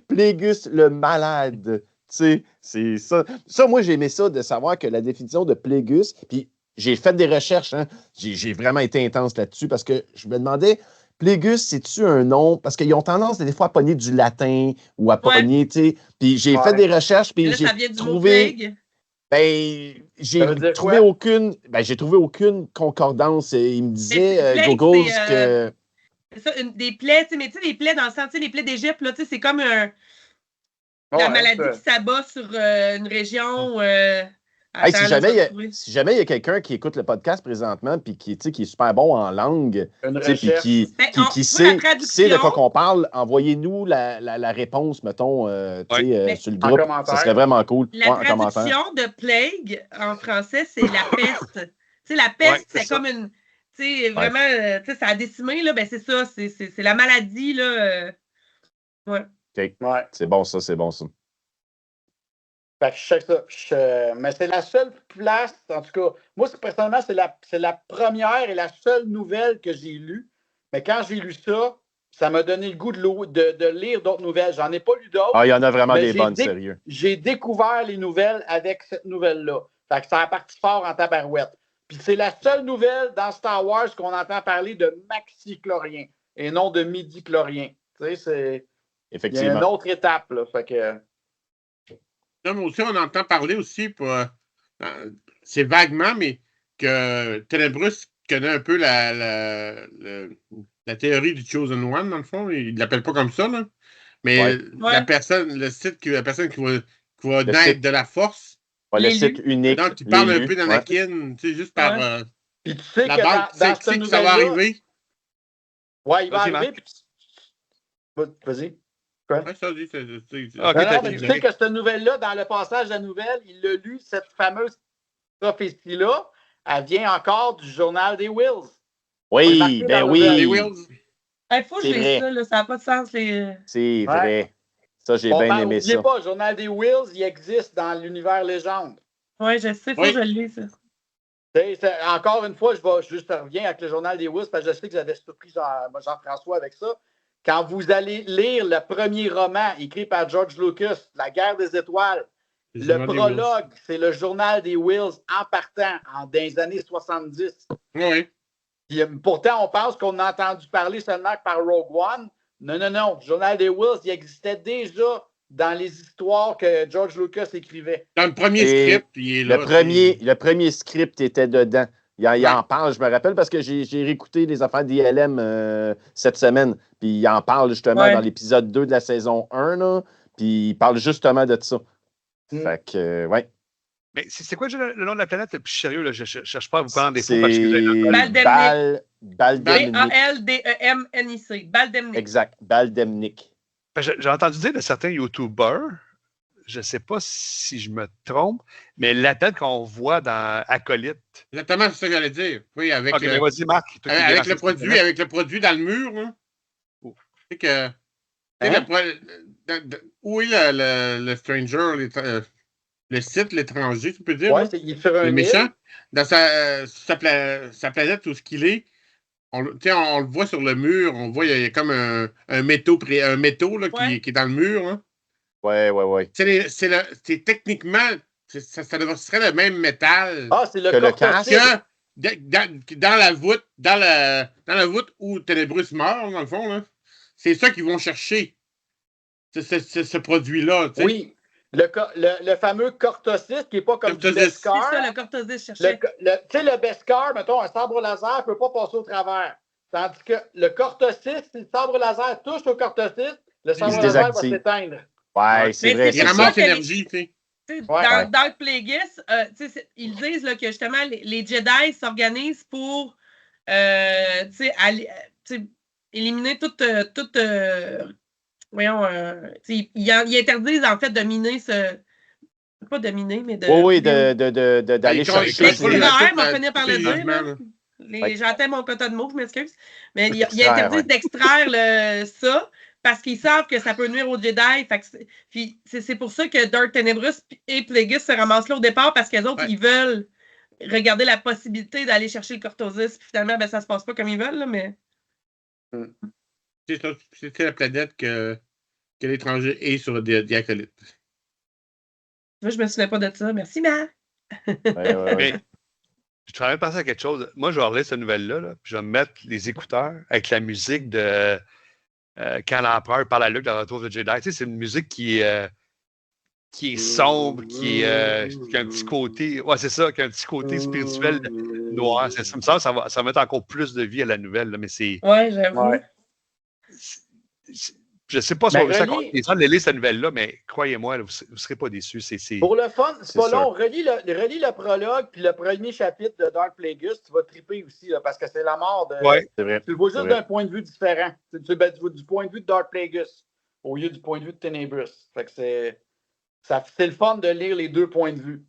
C: Plagueis le malade. Tu sais, c'est ça. Ça, moi, j'ai aimé ça de savoir que la définition de Plagueis, puis j'ai fait des recherches, hein, j'ai vraiment été intense là-dessus parce que je me demandais, Plagueis, c'est-tu un nom? Parce qu'ils ont tendance des fois à pogner du latin ou à pogner, tu sais. Puis j'ai fait des recherches, puis j'ai trouvé... j'ai trouvé aucune concordance. Il me disait, Google, que...
B: C'est ça, des plaies, mais tu sais, les plaies dans le sens, les plaies d'Égypte, là, c'est comme la maladie qui s'abat sur une région.
C: Hey,
B: Attends,
C: si
B: là, je vais
C: jamais
B: trouver.
C: il y a quelqu'un qui écoute le podcast présentement puis qui est super bon en langue,
A: Une
C: puis
A: recherche.
C: qui
B: Ben,
C: sait,
B: la
C: qui sait de quoi
B: traduction,
C: qu'on parle, envoyez-nous la réponse, mettons,
B: Mais
C: sur le
A: en
C: groupe.
A: commentaire.
C: Ça serait vraiment cool.
B: la
C: Ouais, en commentaire.
B: traduction de plague en français, c'est la peste. Tu sais, la
E: Ouais,
B: peste,
E: c'est
B: c'est
E: ça.
B: comme une. Tu sais, vraiment, tu sais, ça a décimé, là, ben c'est ça, c'est la maladie, là. Ouais.
C: OK.
A: Ouais.
C: C'est bon, ça, c'est bon, ça.
A: Fait que je sais ça. Mais c'est la seule place, en tout cas, moi, personnellement, c'est la première et la seule nouvelle que j'ai lue. Mais quand j'ai lu ça, ça m'a donné le goût de lire d'autres nouvelles. J'en ai pas lu d'autres.
C: Ah, il y en a vraiment
A: mais
C: des bonnes, sérieux.
A: J'ai découvert les nouvelles avec cette nouvelle-là. Fait que ça a parti fort en tabarouette. Puis c'est la seule nouvelle dans Star Wars qu'on entend parler de maxi-chlorien et non de midi-chlorien. Tu sais, il y a
C: Effectivement.
A: une autre étape, là. Fait que...
D: Là, mais aussi, on entend parler aussi, c'est vaguement, mais que Ténébrus connaît un peu la théorie du Chosen One, dans le fond. Il ne l'appelle pas comme ça, là. Mais
C: Ouais.
D: la personne qui va
C: Le
D: naître
C: site.
D: de la force.
C: Ouais, le site unique.
D: Donc, tu parles un
C: l'élu.
D: peu d'Anakin, tu sais, juste par
A: Puis tu sais
D: la
A: que
D: bande, tu sais que ça va arriver.
A: Ouais, il va
E: Vas-y,
A: arriver. Vas-y.
D: Ouais, ça, dit,
E: Ok,
A: Non,
E: t'as
A: mais
E: dit.
A: tu sais que cette nouvelle-là, dans le passage de la nouvelle, il l'a lu, cette fameuse prophétie-là, elle vient encore du journal des Wills.
C: Oui, ben
D: Les
C: oui.
D: Wills.
B: Il faut que je
C: C'est
B: lise
C: vrai.
B: ça, là, ça n'a pas de sens.
C: C'est vrai. Ça, j'ai bien aimé
A: N'oubliez
C: ça.
A: pas, le journal des Wills, il existe dans l'univers légende.
B: Oui, je sais, il faut que je le lise.
A: Encore une fois, je juste reviens avec le journal des Wills, parce que je sais que j'avais surpris Jean-François avec ça. Quand vous allez lire le premier roman écrit par George Lucas, La guerre des étoiles, le prologue, c'est le journal des Wills en partant dans les années 70.
D: Oui.
A: Puis, pourtant, on pense qu'on a entendu parler seulement par Rogue One. Non. Le journal des Wills, il existait déjà dans les histoires que George Lucas écrivait.
D: Dans le premier script, il est là.
C: Le premier script était dedans. Il en parle, je me rappelle, parce que j'ai réécouté les affaires d'ILM cette semaine. Puis il en parle justement dans l'épisode 2 de la saison 1. Là, puis il parle justement de ça. Fait que, ouais.
E: Mais c'est quoi le nom de la planète? Puis je suis sérieux, là, je ne cherche pas à vous prendre des faux.
C: Baldemnik.
B: Baldemnik. Baldemnik.
C: Exact. Baldemnik.
E: J'ai entendu dire de certains YouTubers, je ne sais pas si je me trompe, mais la tête qu'on voit dans Acolyte.
D: Exactement, c'est ça que j'allais dire. Oui, avec
E: vas-y, Marc.
D: Avec le produit dans le mur. Hein. C'est que. Où est le Stranger, le site, l'étranger, tu peux dire?
A: Oui, il fait un
D: méchant. Dans sa planète, où ce qu'il est, on le voit sur le mur, on voit, il y a comme un métaux là, qui est dans le mur. Hein.
C: Ouais.
D: C'est techniquement, ça serait le même métal.
A: Ah, c'est le
C: casque.
D: Dans la voûte où Ténébrus meurt, dans le fond, là. C'est ça qu'ils vont chercher. Ce produit-là. T'sais.
A: Oui. Le fameux Cortosis, qui n'est pas comme du Beskar.
B: C'est ça, le Cortosis cherchait.
A: Tu sais, le Beskar, mettons, un sabre laser ne peut pas passer au travers. Tandis que le Cortosis, si le sabre laser touche au Cortosis, le sabre laser va s'éteindre.
C: Ouais, c'est vrai.
D: Il ramasse l'énergie, tu sais.
B: Dans Dark Plagueis, ils disent là, que justement, les Jedi s'organisent pour éliminer toute voyons, ils interdisent en fait de miner pas de miner, mais de.
C: Oui, d'aller chercher.
B: L'extraire, on finit par le dire. J'entends mon quota de mots, je m'excuse. Mais ils interdisent d'extraire ça parce qu'ils savent que ça peut nuire aux Jedi. Puis c'est pour ça que Dark Tenebrous et Plagueis se ramassent là au départ parce qu'eux autres, ils veulent regarder la possibilité d'aller chercher le Cortosis. Puis finalement, ça se passe pas comme ils veulent, là, mais.
D: C'est la planète que l'étranger est sur The Acolyte.
B: Moi, je me souviens pas de ça. Merci, Marc.
E: Mais, je travaille penser à quelque chose. Moi, je vais relire cette nouvelle-là, là, puis je vais me mettre les écouteurs avec la musique de Quand l'Empereur parle à Luke dans Retour de Jedi. Tu sais, c'est une musique qui est sombre, qui a un petit côté. Ouais, c'est ça, qui a un petit côté spirituel noir. Ça me semble que ça va mettre encore plus de vie à la nouvelle, là, mais c'est.
B: Ouais, j'avoue.
E: Ouais. Je ne sais pas si
A: Ben,
E: on va les gens de lire cette nouvelle-là, mais croyez-moi, vous ne serez pas déçus.
A: Pour le fun, c'est pas
C: sûr.
A: long. Relis le prologue puis le premier chapitre de Dark Plagueis, tu vas triper aussi, là, parce que c'est la mort de.
E: Ouais.
C: C'est vrai.
A: Tu le vois juste d'un point de vue différent. Tu le vois du point de vue de Dark Plagueis au lieu du point de vue de Tenebrous. Fait que c'est le fun de lire les deux points de vue.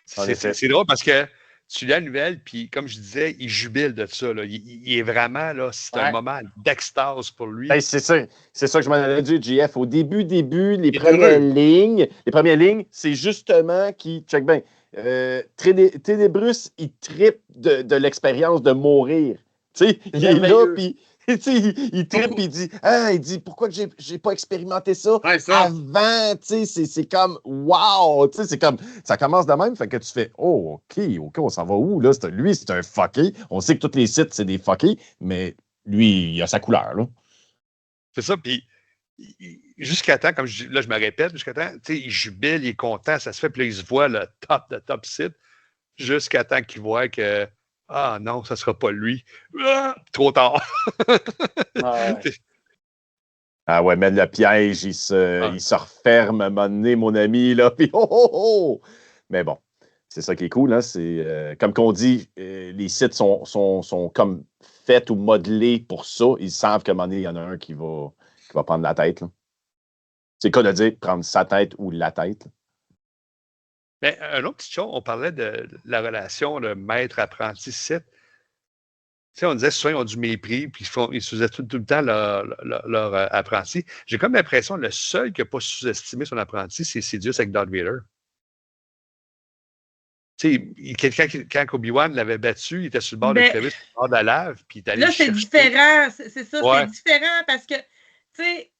E: C'est drôle parce que tu lis la nouvelle, puis comme je disais, il jubile de ça. Là. Il est vraiment, là, c'est un moment d'extase pour lui.
C: Ben, c'est ça que je m'en allais dire, JF. Au début, les premières lignes, c'est justement qui, check bien, Tenebrous, il trippe de l'expérience de mourir. Tu sais, il est là, puis il trippe, puis il dit pourquoi que j'ai pas expérimenté ça avant, tu sais, c'est comme wow, tu sais, c'est comme ça commence de même, fait que tu fais OK, on s'en va où là? Lui, c'est un fucké. On sait que tous les sites, c'est des fuckés, mais lui, il a sa couleur, là.
E: C'est ça, puis jusqu'à temps, comme je me répète, jusqu'à temps, tu sais, il jubile, il est content, ça se fait, puis là, il se voit le top site, jusqu'à temps qu'il voit que ah non, ça ne sera pas lui. Ah, trop tard.
C: Ah ouais, mais le piège, il se referme à un moment donné, mon ami, là, puis Mais bon, c'est ça qui est cool, hein, c'est, comme qu'on dit, les sites sont comme faits ou modelés pour ça. Ils savent qu'à un moment donné, il y en a un qui va prendre la tête, là. C'est le cas de dire prendre sa tête ou la tête, là.
E: Mais un autre petit chose, on parlait de la relation de maître-apprenti-site. Tu sais, on disait souvent ils ont du mépris, puis ils sous-estiment tout le temps leur apprenti. J'ai comme l'impression que le seul qui n'a pas sous-estimé son apprenti, c'est Sidious avec Darth Vader. Tu sais, quand Obi-Wan l'avait battu, il était sur le bord de crever, sur le bord de la lave, puis il est allé
B: là, c'est différent. C'est ça, c'est différent parce que, tu sais,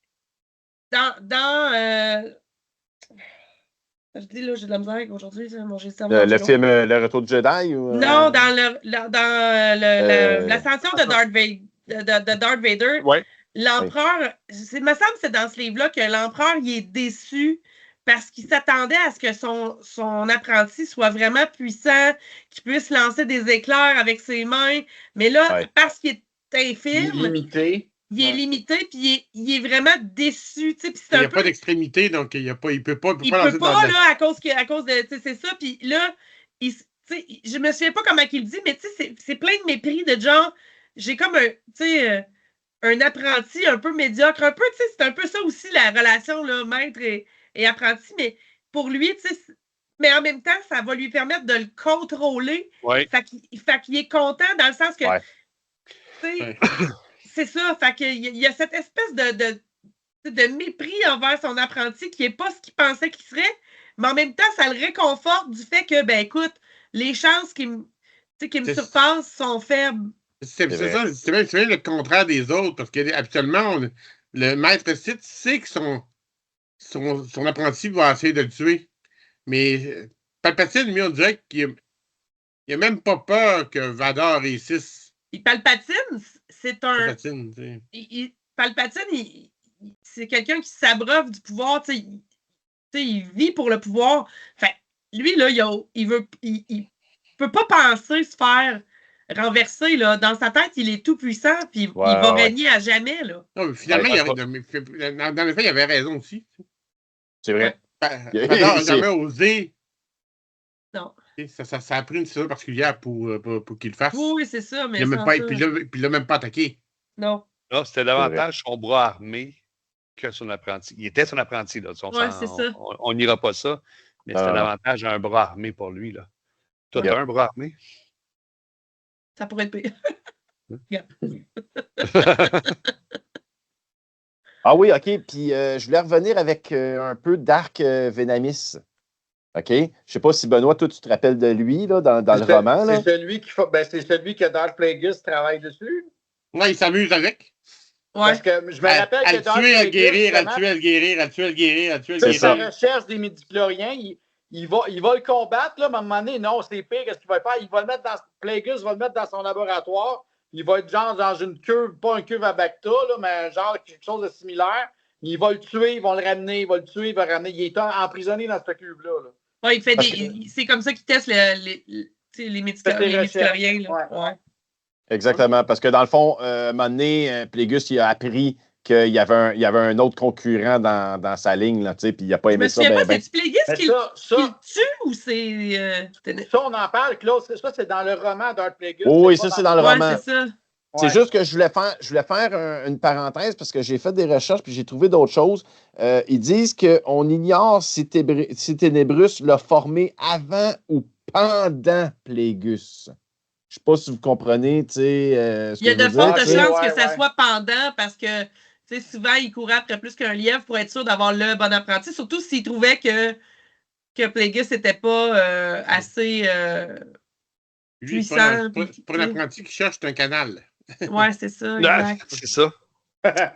B: je dis là, j'ai de la misère aujourd'hui.
C: Le film Le Retour du Jedi? Ou,
B: non, dans l'ascension de Darth Vader, l'empereur, il me semble que c'est dans ce livre-là que l'empereur il est déçu parce qu'il s'attendait à ce que son apprenti soit vraiment puissant, qu'il puisse lancer des éclairs avec ses mains. Mais là, parce qu'il est infirme, il est limité, puis il est vraiment déçu. Il
D: n'y a pas d'extrémité, donc il peut pas
B: lancer là, à cause de. C'est ça. Puis là, je me souviens pas comment il dit, mais c'est plein de mépris de genre. J'ai comme un apprenti un peu médiocre. Un peu, c'est un peu ça aussi, la relation là, maître et apprenti. Mais pour lui, mais en même temps, ça va lui permettre de le contrôler. Fait qu'il est content dans le sens que. C'est ça, fait qu'il y a cette espèce de mépris envers son apprenti qui n'est pas ce qu'il pensait qu'il serait, mais en même temps, ça le réconforte du fait que, ben écoute, les chances qu'il me surpasse sont faibles.
D: C'est ça, c'est même le contraire des autres, parce que habituellement, le maître site sait que son apprenti va essayer de le tuer. Mais Palpatine, lui, on dirait qu'il n'a même pas peur que Vader réussisse.
B: Palpatine, c'est un. Palpatine, c'est quelqu'un qui s'abreuve du pouvoir. Il vit pour le pouvoir. Fait, lui, là, il peut pas penser se faire renverser. Là. Dans sa tête, il est tout puissant, puis il va régner à jamais. Là.
D: Non, mais finalement, dans le fait, il avait raison aussi.
C: C'est vrai.
D: Vader n'a jamais osé.
B: Non.
D: Ça a pris une situation particulière pour qu'il le fasse.
B: Oui, c'est ça. Mais
D: puis il l'a même pas attaqué.
B: Non.
E: Non, c'était davantage son bras armé que son apprenti. Il était son apprenti. Là.
B: C'est ça.
E: On n'ira pas ça, mais c'était davantage un bras armé pour lui. Là. Toi, tu as un bras armé?
B: Ça pourrait être pire.
C: Ah oui, OK. Puis je voulais revenir avec un peu Dark Venamis. OK? Je ne sais pas si, Benoît, toi, tu te rappelles de lui là, dans le roman.
A: C'est celui que Darth Plagueis travaille dessus.
D: Oui, il s'amuse avec.
A: Parce que je me rappelle que Darth Plagueis...
D: À le guérir.
A: C'est sa recherche des midi-chloriens. Il va le combattre, là, mais à un moment donné, non, c'est pire. Qu'est-ce qu'il va faire? Plagueis va le mettre dans son laboratoire. Il va être genre dans une cuve, pas une cuve à Bacta, là, mais genre quelque chose de similaire. Il va le tuer, ils vont le ramener, il va le tuer, il va le ramener. Il est emprisonné dans cette cuve-là.
B: Ouais, il fait c'est comme ça qu'il teste les midi-chloriens.
C: Exactement, parce que dans le fond, à un moment donné, Plagueis, il a appris qu'il y avait un autre concurrent dans sa ligne, là, puis il n'a pas aimé ça.
B: C'est-tu Plagueis qui le tue ou c'est...
A: Ça, on en parle, Claude. Ça, c'est dans le roman d'Art Plagueis.
C: Oui, ça, c'est dans le roman.
B: C'est ça.
C: C'est juste que je voulais faire une parenthèse parce que j'ai fait des recherches puis j'ai trouvé d'autres choses. Ils disent qu'on ignore si Ténébrus l'a formé avant ou pendant Plagueis. Je ne sais pas si vous comprenez, tu sais.
B: Il y a de fortes chances que ça soit pendant parce que, tu sais, souvent, il courait après plus qu'un lièvre pour être sûr d'avoir le bon apprenti, surtout s'il trouvait que Plagueis n'était pas assez puissant.
D: Pour un apprenti qui cherche, c'est un canal.
B: Oui, c'est ça. Exact.
E: C'est ça.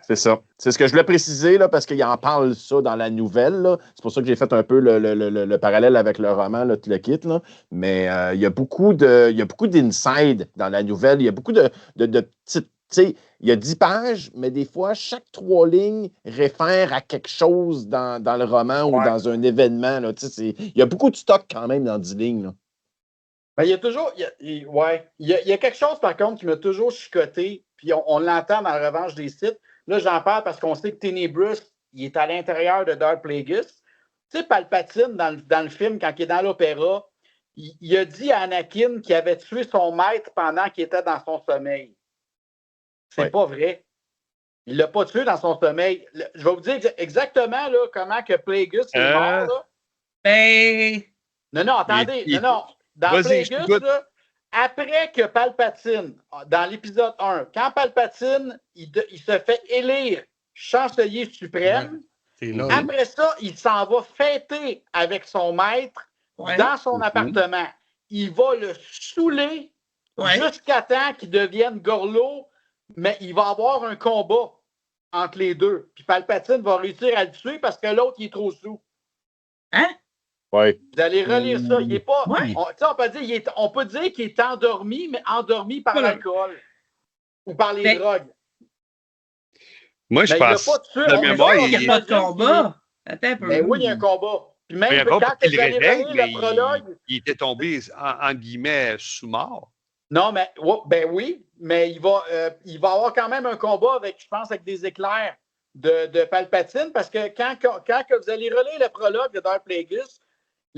C: C'est ça. C'est ce que je voulais préciser là, parce qu'il en parle ça dans la nouvelle. Là. C'est pour ça que j'ai fait un peu le parallèle avec le roman, là, tout le kit. Là. Mais il y a beaucoup d'inside dans la nouvelle. Il y a beaucoup de petites. Il y a 10 pages, mais des fois, chaque 3 lignes réfère à quelque chose dans le roman ou dans un événement. Là. Il y a beaucoup de stock quand même dans 10 lignes. Là.
A: Ben, il y a toujours. Il y a quelque chose, par contre, qui m'a toujours chicoté, puis on l'entend dans la revanche des sites. Là, j'en parle parce qu'on sait que Ténébrus, il est à l'intérieur de Darth Plagueis. Tu sais, Palpatine, dans le film, quand il est dans l'opéra, il a dit à Anakin qu'il avait tué son maître pendant qu'il était dans son sommeil. C'est pas vrai. Il ne l'a pas tué dans son sommeil. Je vais vous dire exactement là, comment que Plagueis est mort. Là.
B: Ben.
A: Non, attendez. Non. Dans Plagueis, là, après que Palpatine, dans l'épisode 1, quand Palpatine, il se fait élire chancelier suprême, après ça, il s'en va fêter avec son maître dans son appartement. Il va le saouler jusqu'à temps qu'il devienne gorlot, mais il va avoir un combat entre les deux. Puis Palpatine va réussir à le tuer parce que l'autre, il est trop saoul.
B: Hein?
C: Ouais.
A: Vous allez relire ça. Il est pas. On peut dire qu'il est endormi, mais endormi par l'alcool ou par les drogues.
E: Moi, je pense.
B: Il n'y a pas de combat. Attends un peu.
A: Mais oui, il y a un combat. Puis même quand vous allez relire le prologue.
E: Il était tombé, en guillemets, sous mort.
A: Non, mais ben oui, mais il va avoir quand même un combat avec des éclairs de Palpatine, parce que quand vous allez relire le prologue de Darth Plagueis,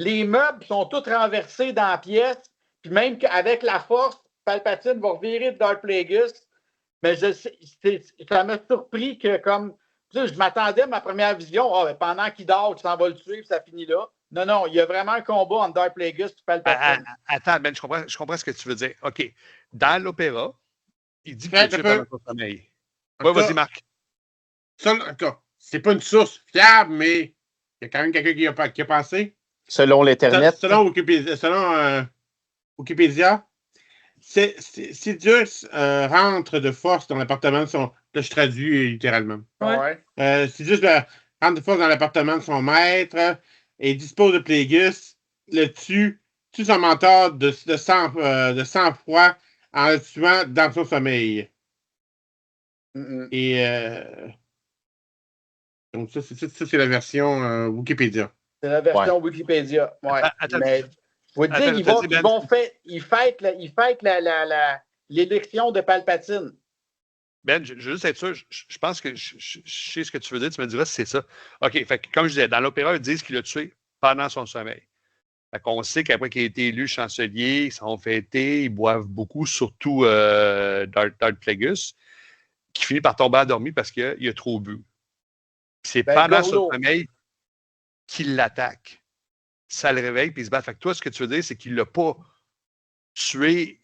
A: les meubles sont tous renversés dans la pièce, puis même qu'avec la force, Palpatine va revirer de Darth Plagueis. Mais ça m'a surpris que, comme, tu sais, je m'attendais à ma première vision, pendant qu'il dort, tu s'en vas le tuer, puis ça finit là. Non, il y a vraiment un combat entre Darth Plagueis et Palpatine.
E: Attends, Ben, je comprends ce que tu veux dire. OK. Dans l'opéra, il dit qu'il tue pendant son sommeil. Oui, vas-y, Marc.
D: Ça, c'est pas une source fiable, mais il y a quand même quelqu'un qui a pensé.
C: Selon l'Internet.
D: Selon Wikipédia, Sidious rentre de force dans l'appartement de son... Là, je traduis littéralement. Sidious rentre de force dans l'appartement de son maître et dispose de Plagueis, le tue son mentor de sang-froid en le tuant dans son sommeil. Et donc ça, c'est la version Wikipédia.
A: C'est la version Wikipédia. Ouais. Mais je vous dire, ils fêtent l'élection de Palpatine.
E: Ben, je veux juste être sûr, je pense que je sais ce que tu veux dire, tu me diras si c'est ça. OK, fait que, comme je disais, dans l'opéra, ils disent qu'il l'a tué pendant son sommeil. Fait qu'on sait qu'après qu'il a été élu chancelier, ils sont fêtés, ils boivent beaucoup, surtout Darth Plagueis, qui finit par tomber endormi parce qu'il a trop bu. C'est pendant son sommeil qu'il l'attaque. Ça le réveille, puis il se bat. Fait que toi, ce que tu veux dire, c'est qu'il ne l'a pas tué,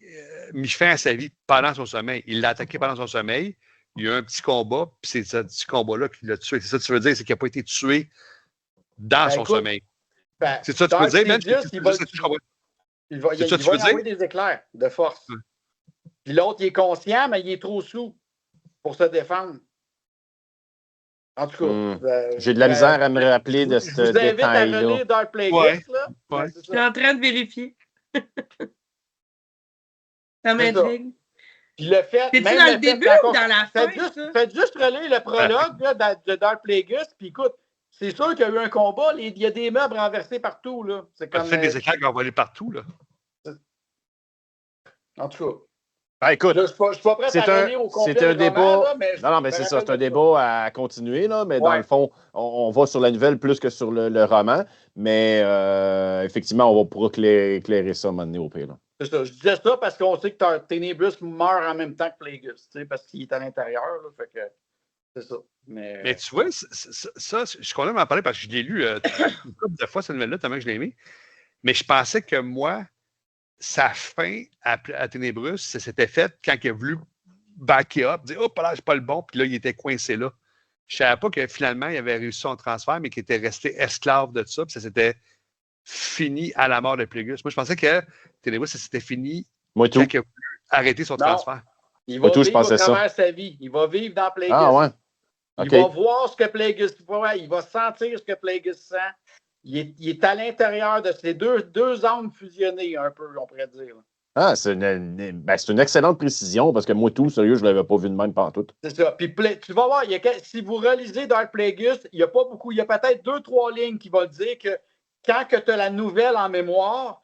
E: mis fin à sa vie pendant son sommeil. Il l'a attaqué pendant son sommeil. Il y a eu un petit combat, puis c'est ce petit combat-là qu'il l'a tué. C'est ça que tu veux dire, c'est qu'il n'a pas été tué dans son sommeil. C'est ça que tu veux dire, Ben?
A: Il va envoyer des éclairs de force. Puis l'autre, il est conscient, mais il est trop sous pour se défendre. En tout cas,
C: j'ai de la misère à me rappeler de ce détail-là.
A: Je vous invite à relire Darth Plagueis.
B: Je suis en train de vérifier. Ça m'intrigue.
A: Puis le fait.
B: C'est-tu dans le début ou dans la fin?
A: Faites juste relire le prologue de Darth Plagueis, puis écoute, c'est sûr qu'il y a eu un combat, il y a des meubles renversés partout. Là. C'est comme.
E: Des éclairs qui ont volé partout, là.
A: En tout cas.
C: Écoute,
A: je ne suis pas prêt à revenir au complet.
C: C'est un débat.
A: Là, mais
C: non, mais c'est ça. C'est un débat à continuer, là, mais dans le fond, on va sur la nouvelle plus que sur le roman. Mais effectivement, on va pouvoir éclairer ça maintenant au pire. Là.
A: C'est ça. Je disais ça parce qu'on sait que Tenebrous meurt en même temps que Plagueis, parce qu'il est à l'intérieur. Là, fait que c'est ça.
E: Mais tu vois, ça, je suis content de m'en parler parce que je l'ai lu une couple de fois, cette nouvelle-là, tellement que je l'ai aimé. Mais je pensais que moi, sa fin à Tenebrous, ça s'était fait quand il a voulu backer up, dire « Oh, là, c'est pas le bon », puis là, il était coincé là. Je savais pas que finalement, il avait réussi son transfert, mais qu'il était resté esclave de ça, puis ça s'était fini à la mort de Plagueis. Moi, je pensais que Tenebrous, ça s'était fini quand il a voulu arrêter son transfert.
A: Il va vivre à travers sa vie. Il va vivre dans Plagueis.
C: Ah ouais.
A: Il va voir ce que Plagueis voit, il va sentir ce que Plagueis sent. Il est à l'intérieur de ces deux âmes fusionnées, un peu, on pourrait dire.
C: Ah, c'est une excellente précision, parce que moi, tout, sérieux, je ne l'avais pas vu de même pantoute.
A: C'est ça. Puis tu vas voir, si vous relisez Dark Plagueis, il n'y a pas beaucoup, il y a peut-être 2-3 lignes qui vont dire que quand tu as la nouvelle en mémoire,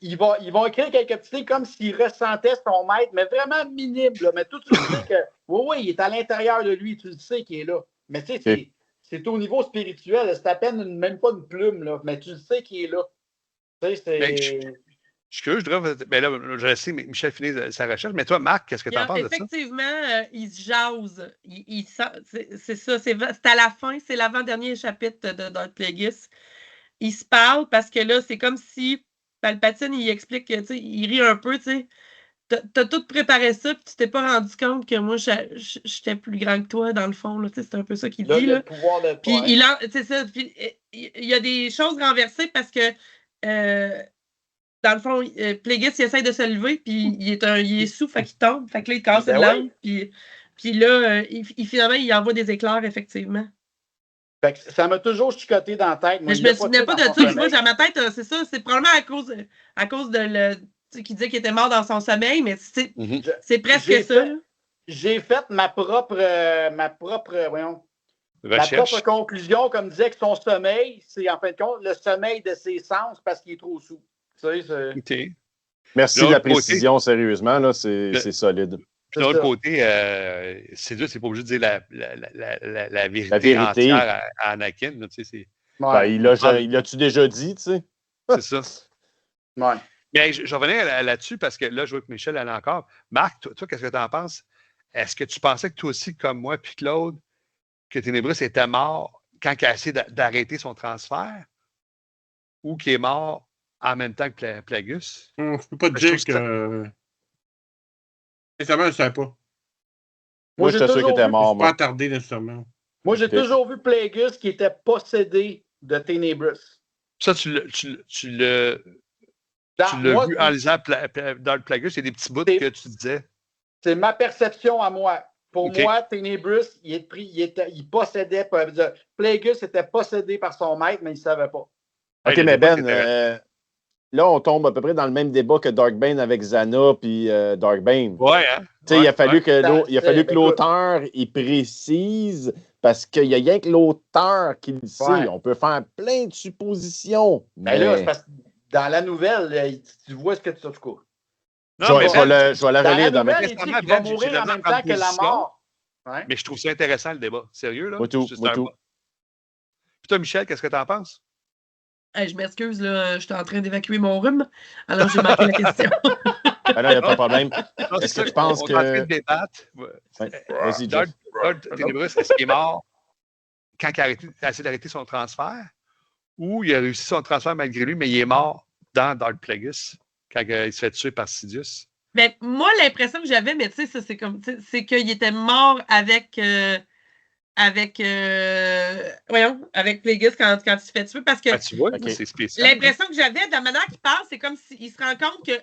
A: ils vont écrire quelques petites lignes comme s'il ressentait son maître, mais vraiment minime. Là. Mais tout, tu sais que, oui, il est à l'intérieur de lui, tu le sais qu'il est là. Mais tu sais, c'est au niveau spirituel, c'est à peine même pas une plume, là, mais tu le sais qu'il est là. Tu sais, c'est...
E: Je suis curieux, là, je sais, Michel finit sa recherche, mais toi, Marc, qu'est-ce que tu en penses de ça?
B: Effectivement, il se jase. C'est ça, c'est à la fin, c'est l'avant-dernier chapitre de Dark Plagueis. Il se parle parce que là, c'est comme si Palpatine, il explique, tu sais, il rit un peu, tu sais. T'as tout préparé ça, puis tu t'es pas rendu compte que moi, j'étais plus grand que toi, dans le fond. Là, c'est un peu ça qu'il dit.
A: Le pouvoir de
B: puis c'est ça. Puis il y a des choses renversées parce que dans le fond, Plagueis, il essaie de se lever, puis il est sous, fait qu'il tombe. Fait que là, il casse une lampe, puis là, finalement, il envoie des éclairs, effectivement.
A: Fait que ça m'a toujours chicoté dans la tête.
B: Moi, je me souvenais pas de ça. Moi, dans ma tête, c'est ça. C'est probablement à cause de qu'il disait qu'il était mort dans son sommeil, mais c'est presque ça.
A: J'ai fait ma propre conclusion, comme disait que son sommeil, c'est en fin de compte le sommeil de ses sens parce qu'il est trop sous. Tu sais,
E: okay.
C: Merci de la précision, sérieusement, là, c'est solide.
E: Puis de l'autre côté, c'est pas obligé de dire la vérité entière à Anakin. Là, tu sais,
C: il l'a-tu déjà dit, tu sais?
E: C'est ça.
A: Ouais.
E: Mais je revenais là-dessus parce que là, je vois que Michel allait encore. Marc, toi qu'est-ce que tu en penses? Est-ce que tu pensais que toi aussi, comme moi puis Claude, que Tenebrous était mort quand il a essayé d'arrêter son transfert ou qu'il est mort en même temps que Plagueis?
D: Je ne peux pas te dire que... Nécessairement, je ne savais pas.
C: Moi, j'étais sûr qu'il était mort.
D: Je ne suis pas attardé nécessairement.
A: Moi, j'ai toujours vu Plagueis qui était possédé de Tenebrous.
E: Ça, tu l'as vu en lisant dans le Plagueis, il y a des petits bouts que tu disais.
A: C'est ma perception à moi. Pour moi, Tenebrous, il possédait. Plagueis était possédé par son maître, mais il ne savait pas.
C: OK, mais Ben, là, on tombe à peu près dans le même débat que Dark Bane avec Zana puis Dark Bane.
E: Ouais, hein?
C: Il a fallu que l'auteur il précise parce qu'il y a rien que l'auteur qui le sait. Ouais. On peut faire plein de suppositions.
A: Mais là, c'est parce que dans la nouvelle, tu vois ce que tu cours.
C: Je vais la relire dans
A: ma tête. Il va mourir en même temps que la mort.
E: Ouais. Mais je trouve ça intéressant, le débat. Sérieux, là?
C: Moi tout.
E: Puis toi, Michel, qu'est-ce que tu en penses?
B: Hey, je m'excuse, là, je suis en train d'évacuer mon rhume. Alors, j'ai manqué la question.
C: Ah non, il n'y a pas de problème. Est-ce que tu penses que...
E: On est en train de débattre.
C: Vas-y,
E: Dark Tenebrous, est-ce qu'il est mort quand il a essayé d'arrêter son transfert ou il a réussi son transfert malgré lui, mais il est mort dans Dark Plagueis quand il se fait tuer par Sidious?
B: Ben, moi, l'impression que j'avais, mais tu sais, c'est qu'il était mort avec Plagueis quand il se fait tuer, parce que
E: tu vois, c'est spécial.
B: L'impression que j'avais de la manière qu'il parle, c'est comme s'il se rend compte que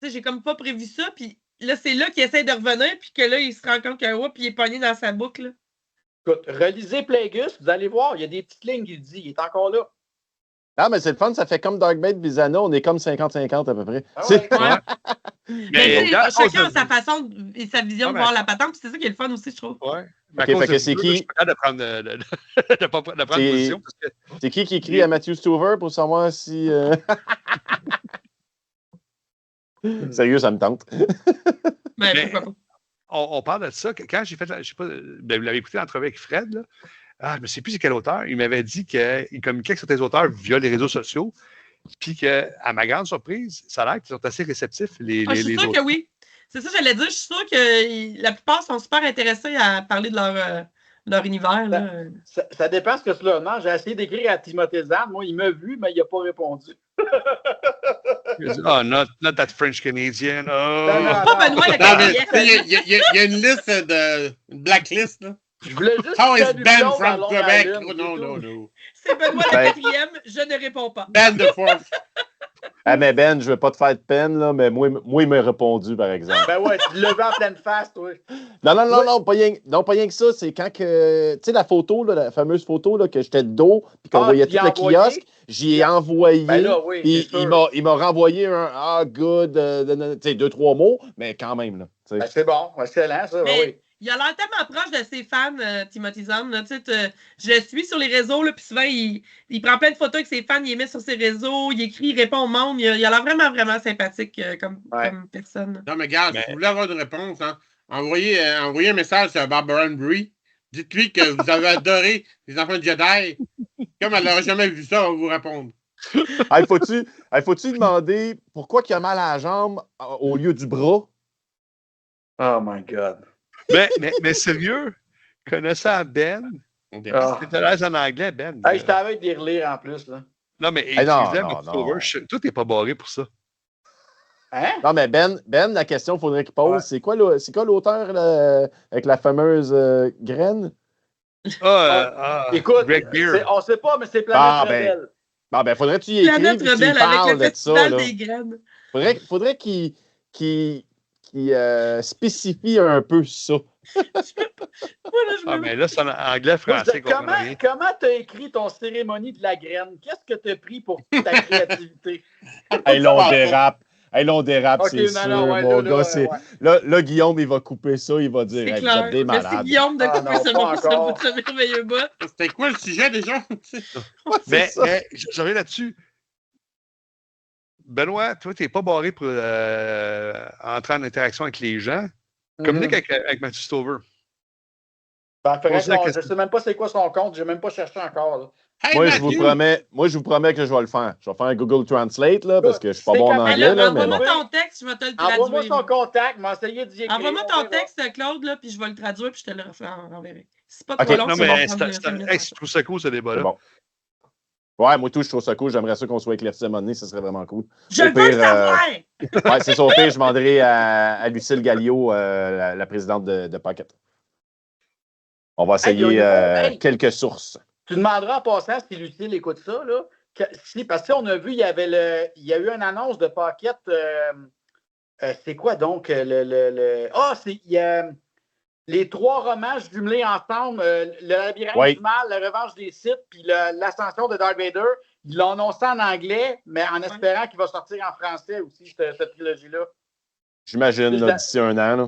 B: j'ai comme pas prévu ça, puis là, c'est là qu'il essaie de revenir, puis que là, il se rend compte puis il est pogné dans sa boucle.
A: Écoute, relisez Plagueis, vous allez voir, il y a des petites lignes qu'il dit, il est encore là.
C: Ah, mais c'est le fun, ça fait comme Dark Bane Bizana, on est comme 50-50 à peu près.
A: Ah ouais.
B: Mais chacun a sa façon et sa vision de voir la patente, puis c'est ça qui est le fun aussi, je trouve.
E: Ouais.
C: Okay, fait que c'est qui?
E: Je suis pas capable de prendre position.
C: C'est qui écrit à Matthew Stover pour savoir si... Sérieux, ça me tente.
B: Ben,
E: Mais-
B: pourquoi pas.
E: On parle de ça. Quand j'ai fait, je sais pas, vous l'avez écouté l'entrevue avec Fred, là. Je ne sais plus c'est quel auteur. Il m'avait dit qu'il communiquait avec certains auteurs via les réseaux sociaux. Puis qu'à ma grande surprise, ça a l'air qu'ils sont assez réceptifs, les
B: Je suis sûre
E: auteurs.
B: que oui. C'est ça, j'allais dire. Je suis sûre que la plupart sont super intéressés à parler de leur univers. Là.
A: Ça dépend ce que cela mange. J'ai essayé d'écrire à Timothée Zahn. Moi, il m'a vu, mais il n'a pas répondu.
E: Oh, not that French Canadian. Oh.
A: Non.
B: Pas Benoît la
D: Non, mais
B: quatrième.
D: il y a une liste une blacklist, là.
A: Je voulais juste
D: How is
A: faire du
D: Ben
A: pion
D: from
A: dans Long
D: Quebec?
A: Island,
D: Oh,
A: c'est
D: non,
A: tout.
D: non, non.
B: C'est Benoît la quatrième, je ne réponds pas.
D: Ben de force.
C: Ah, mais Ben, je ne vais pas te faire de peine, là, mais moi il m'a répondu, par exemple.
A: Ben ouais, tu l'as vu en pleine face, toi.
C: Non, pas rien que ça. C'est quand que. Tu sais, la photo, là, la fameuse photo là, que j'étais de dos, puis qu'on voyait
A: tu
C: tout
A: y as
C: le
A: envoyé?
C: kiosque, j'y ai envoyé.
A: Ben là, oui,
C: Puis
A: c'est sûr.
C: il m'a renvoyé un good, tu sais, 2-3 mots, mais quand même. Là, tu sais.
A: Ben, c'est bon, excellent, ça.
B: Mais
A: Ben oui.
B: il a l'air tellement proche de ses fans, Timothy Zahn. Là, je le suis sur les réseaux, là, puis souvent, il prend plein de photos avec ses fans, il les met sur ses réseaux, il écrit, il répond au monde. Il a l'air vraiment, vraiment sympathique comme personne.
D: Non, mais gars, si vous voulez avoir une réponse, hein, envoyez un message à Barbara Brie. Dites-lui que vous avez adoré les enfants de Jedi. Comme elle n'aurait jamais vu ça, on va vous répondre.
C: Faut-tu demander pourquoi il a mal à la jambe au lieu du bras?
A: Oh my God.
E: Mais sérieux, connaissant Ben,
A: Ah.
E: c'est à l'aise en anglais, Ben.
A: Hey, je t'avais de relire en plus, là.
E: Non, mais
C: non.
E: tout n'est pas barré pour ça.
A: Hein?
C: Non, mais Ben, la question qu'il faudrait qu'il pose, c'est quoi l'auteur là, avec la fameuse graine?
A: Écoute,
E: Greg Beer.
A: on ne sait pas, mais c'est Planète Rebelle.
C: Faudrait que tu y écrives
B: Planète
C: et que tu y
B: Rebelle avec
C: parles
B: le
C: de ça.
B: festival
C: Là.
B: des graines.
C: Faudrait qu'il spécifie un peu ça.
E: Mais là, c'est en anglais, français.
A: Comment tu as écrit ton cérémonie de la graine? Qu'est-ce que tu as pris pour ta créativité?
C: Hey, là, on dérape,
A: Ok,
C: c'est
A: non,
C: sûr,
A: non, ouais,
C: mon
A: là,
C: gars.
A: ouais.
C: Là, Guillaume, il va couper ça, il va dire
B: C'est
C: hey, vous
B: clair.
C: êtes des
B: Merci
C: malades.
B: Guillaume de
A: Ah,
B: couper
A: non,
B: ce
A: pas
B: mot sur
A: encore.
B: ce merveilleux bout.
D: C'était quoi le sujet déjà?
E: Mais je reviens là-dessus. Benoît, toi, tu n'es pas barré pour entrer en interaction avec les gens. Communique avec Matthew Stover.
A: Ben,
E: Pose la
A: je ne
E: question.
A: sais même pas c'est quoi son compte, je n'ai même pas cherché encore. Là.
D: Hey,
C: Moi,
D: Matthew!
C: je vous promets que je vais le faire. Je vais faire un Google Translate, là, parce que je suis pas bon en
A: Mais
C: anglais. Là, mais
B: envoie-moi
C: bon.
B: ton texte, je vais te le
A: Envoie-moi
B: traduire.
A: son contact, m'enseigner d'y écrire.
B: Envoie-moi
A: on
B: ton
A: verra.
B: texte, Claude, là, puis je vais le traduire, puis je te le renverrai. C'est pas trop
C: Ok,
B: long,
E: Non,
B: ça va
E: mais
B: prendre 5 minutes.
E: je trouve ça cool, ce débat-là.
C: C'est bon. Ouais, moi tout, je trouve ça cool. J'aimerais ça qu'on soit éclairci à un moment donné, ça serait vraiment cool.
B: Je
C: Au
B: veux
C: pire,
B: le savoir!
C: Ouais, c'est ça. Au pire, je demanderai à Lucille Gallio, la présidente de Pocket. On va essayer quelques sources.
A: Tu demanderas en passant si Lucille écoute ça. Là, parce qu'on a vu, il y a eu une annonce de Pocket. C'est quoi donc il y a les 3 romans jumelés ensemble, Le Labyrinthe du Mal, La Revanche des Sith, puis l'Ascension de Darth Vader. Ils l'ont annoncé en anglais, mais en espérant qu'il va sortir en français aussi, cette trilogie-là.
C: J'imagine, d'ici un an. Là.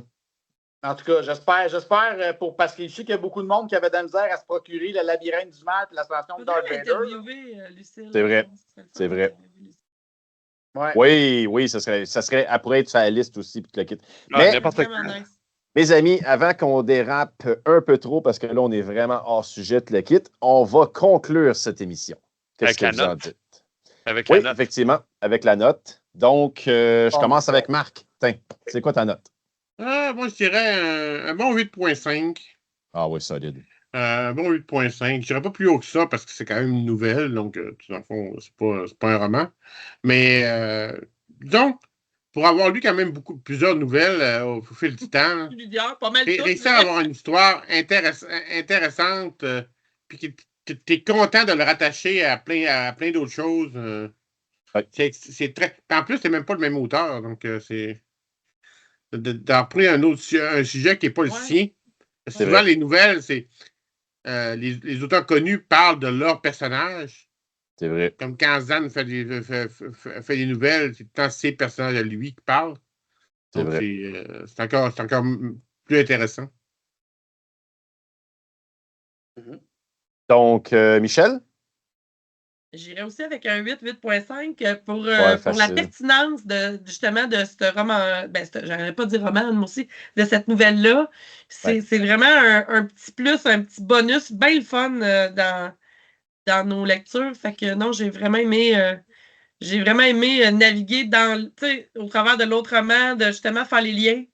A: En tout cas, j'espère parce que je sais qu'il y a beaucoup de monde qui avait de la misère à se procurer Le Labyrinthe du Mal et l'Ascension de Darth Vader.
B: Lucille.
C: C'est vrai. C'est vrai.
A: Ouais.
C: Oui, ça serait, elle pourrait être sur la liste aussi, puis le kit.
E: Mais,
C: mes amis, avant qu'on dérape un peu trop, parce que là, on est vraiment hors sujet de le kit, on va conclure cette émission. Qu'est-ce que vous en dites?
E: Avec la note.
C: Effectivement, avec la note. Donc, je commence avec Marc. Tiens, c'est quoi ta note?
D: Moi, je dirais un bon 8.5.
C: Ah oui, solide.
D: Un bon 8.5. Je dirais pas plus haut que ça parce que c'est quand même une nouvelle, donc, dans le fond, c'est pas un roman. Mais, disons, pour avoir lu quand même plusieurs nouvelles au fil du temps, réussir à avoir une histoire intéressante, puis que tu es content de le rattacher à plein d'autres choses. C'est très. En plus, c'est même pas le même auteur, donc c'est. D'en prendre un sujet qui n'est pas le sien. Souvent, les nouvelles, c'est. Les auteurs connus parlent de leur personnage.
C: C'est vrai.
D: Comme quand Zahn fait des nouvelles, c'est tout le temps ses personnages à lui qui parlent.
C: C'est
D: donc,
C: vrai.
D: c'est encore plus intéressant.
C: Donc, Michel?
B: J'irais aussi avec un 8, 8.5 pour
C: Ouais,
B: la pertinence justement de ce roman. J'aimerais pas dire roman, mais aussi de cette nouvelle-là. C'est vraiment un petit plus, un petit bonus bien le fun dans nos lectures. Fait que non, j'ai vraiment aimé naviguer au travers de l'autre roman, de justement faire les liens.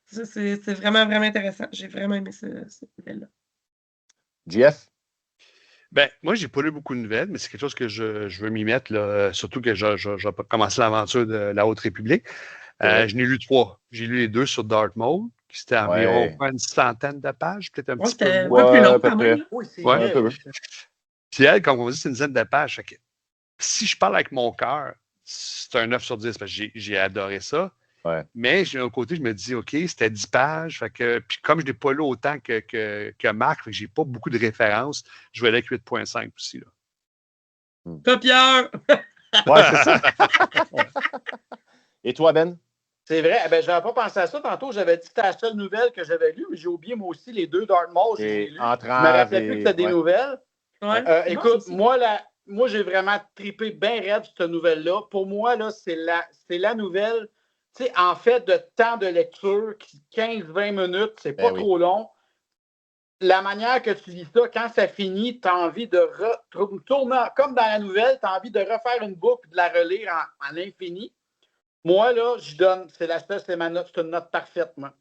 B: C'est vraiment, vraiment intéressant. J'ai vraiment aimé cette nouvelle-là.
C: JF?
E: Ben, moi, j'ai pas lu beaucoup de nouvelles, mais c'est quelque chose que je veux m'y mettre, là, surtout que je vais commencer l'aventure de la Haute République. Je n'ai lu 3. J'ai lu les 2 sur Dark Mode, qui c'était environ une centaine de pages, peut-être un petit peu
B: moins. Plus long, quand même.
A: Oui, c'est
C: un peu.
E: Puis elle, comme on dit, c'est une dizaine de pages. Fait que, si je parle avec mon cœur, c'est un 9 sur 10, parce que j'ai adoré ça.
C: Ouais.
E: Mais d'un côté, je me dis, OK, c'était 10 pages. Fait que, puis comme je n'ai pas lu autant que Marc, fait que j'ai pas beaucoup de références, je vais aller avec 8.5 aussi. Là.
B: Copieur!
C: Ouais, c'est ça. Et toi, Ben?
A: C'est vrai. Ben, j'avais pas pensé à ça. Tantôt, j'avais dit que c'était la seule nouvelle que j'avais lue, mais j'ai oublié moi aussi les 2 Dark Maul. Je les ai lus. Je me rappelais plus que c'était des nouvelles.
B: Ouais.
A: Écoute, moi, j'ai vraiment trippé bien raide cette nouvelle-là. Pour moi, là, c'est la nouvelle. Tu sais, en fait, de temps de lecture, 15-20 minutes, c'est pas trop long. La manière que tu lis ça, quand ça finit, tu as envie de tourner, comme dans la nouvelle, tu as envie de refaire une boucle et de la relire en l'infini. Moi, là, je donne, c'est ma note, c'est une note parfaite, moi.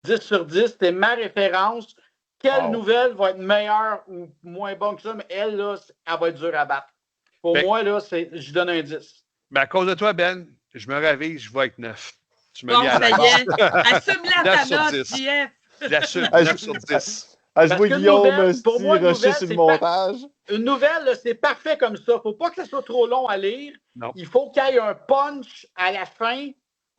A: 10 sur 10, c'est ma référence. Quelle nouvelle va être meilleure ou moins bonne que ça, mais elle, là, elle va être dure à battre. Pour moi, là, je donne un 10.
E: Ben, à cause de toi, Ben, je me réveille, je vais avec 9. Tu me
B: bon, ça y est. Assume-la ta note, JF.
E: J'assume 9 sur 10.
C: Je vois Guillaume rusher sur le montage.
A: Une nouvelle, là, c'est parfait comme ça. Faut pas que ça soit trop long à lire.
E: Non.
A: Il faut qu'il y ait un punch à la fin.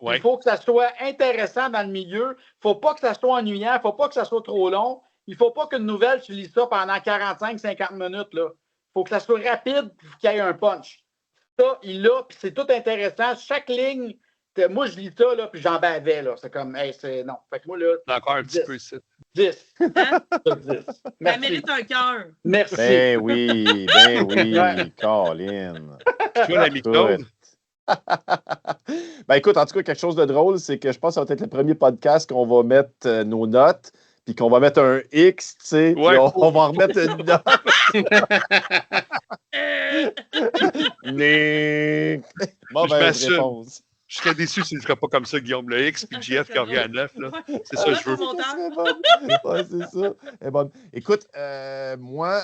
A: Ouais. Il faut que ça soit intéressant dans le milieu. Faut pas que ça soit ennuyant. Faut pas que ça soit trop long. Il faut pas qu'une nouvelle, tu lis ça pendant 45-50 minutes. Il faut que ça soit rapide et qu'il y ait un punch. Ça, il l'a, puis c'est tout intéressant. Chaque ligne, moi, je lis ça, là, puis j'en bavais. Là. C'est comme, hey, c'est non. Fait que moi, là.
E: C'est encore un petit peu ici.
A: 10.
B: Hein?
A: 10.
B: Ça mérite un cœur.
A: Merci.
C: Ben oui, Colin.
E: Tu vois la micro?
C: Ben écoute, en tout cas, quelque chose de drôle, c'est que je pense que ça va être le premier podcast qu'on va mettre nos notes, puis qu'on va mettre un X, tu sais, puis on va remettre une note. Mauvaise réponse.
E: Je serais déçu s'il ne ferait pas comme ça, Guillaume, le X, puis JF qui revient à 9. Là. C'est ça que je veux.
C: Ouais, c'est ça. Bon. Écoute, moi,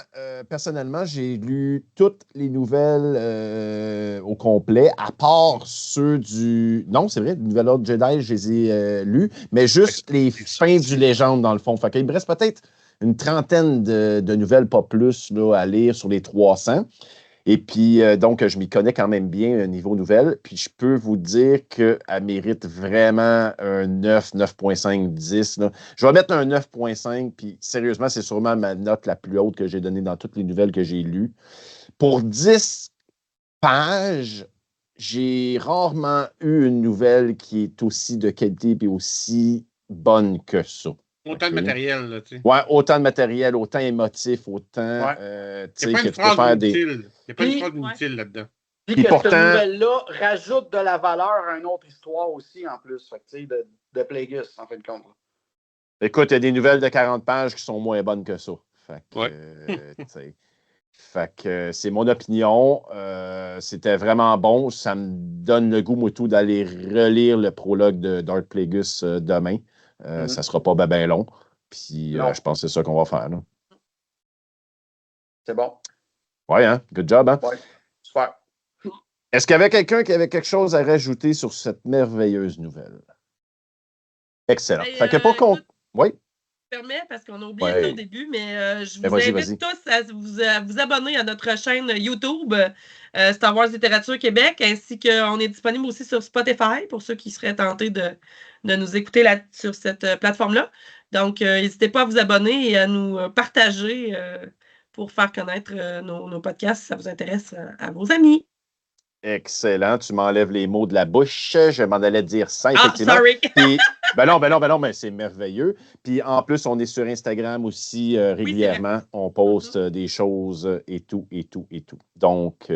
C: personnellement, j'ai lu toutes les nouvelles au complet, à part ceux du... Non, c'est vrai, le Nouvel Ordre Jedi, je les ai lus, mais juste les fins du Légende, dans le fond. Fait qu'il me reste peut-être une trentaine de nouvelles, pas plus, là, à lire sur les 300. Et puis, donc, je m'y connais quand même bien niveau nouvelle. Puis, je peux vous dire qu'elle mérite vraiment un 9, 9.5, 10. Là. Je vais mettre un 9.5. Puis, sérieusement, c'est sûrement ma note la plus haute que j'ai donnée dans toutes les nouvelles que j'ai lues. Pour 10 pages, j'ai rarement eu une nouvelle qui est aussi de qualité et aussi bonne que ça.
D: Autant de matériel, là, tu sais.
C: Ouais, autant de matériel, autant émotif, autant...
D: il n'y a pas une phrase inutile. Il n'y a pas une phrase inutile là-dedans.
A: Puis que cette nouvelle-là rajoute de la valeur à une autre histoire aussi, en plus. Fait que, tu sais, de Plagueis, en fin de compte.
C: Écoute, il y a des nouvelles de 40 pages qui sont moins bonnes que ça. Fait que, c'est mon opinion. C'était vraiment bon. Ça me donne le goût, moi, tout, d'aller relire le prologue de Darth Plagueis demain. Ça ne sera pas bien long. Puis je pense que c'est ça qu'on va faire. Là.
A: C'est bon.
C: Oui, hein? Good job, hein?
A: Oui, super.
C: Est-ce qu'il y avait quelqu'un qui avait quelque chose à rajouter sur cette merveilleuse nouvelle? Excellent. Fait que pour qu'on... Oui?
B: Je permets, parce qu'on a oublié ça au début, mais je vous invite tous à vous abonner à notre chaîne YouTube Star Wars Littérature Québec, ainsi qu'on est disponible aussi sur Spotify pour ceux qui seraient tentés de nous écouter sur cette plateforme-là. Donc, n'hésitez pas à vous abonner et à nous partager pour faire connaître nos podcasts si ça vous intéresse à vos amis.
C: Excellent. Tu m'enlèves les mots de la bouche. Je m'en allais dire ça, effectivement.
B: Sorry.
C: Puis, Ben non, mais c'est merveilleux. Puis en plus, on est sur Instagram aussi régulièrement. On poste des choses et tout. Donc,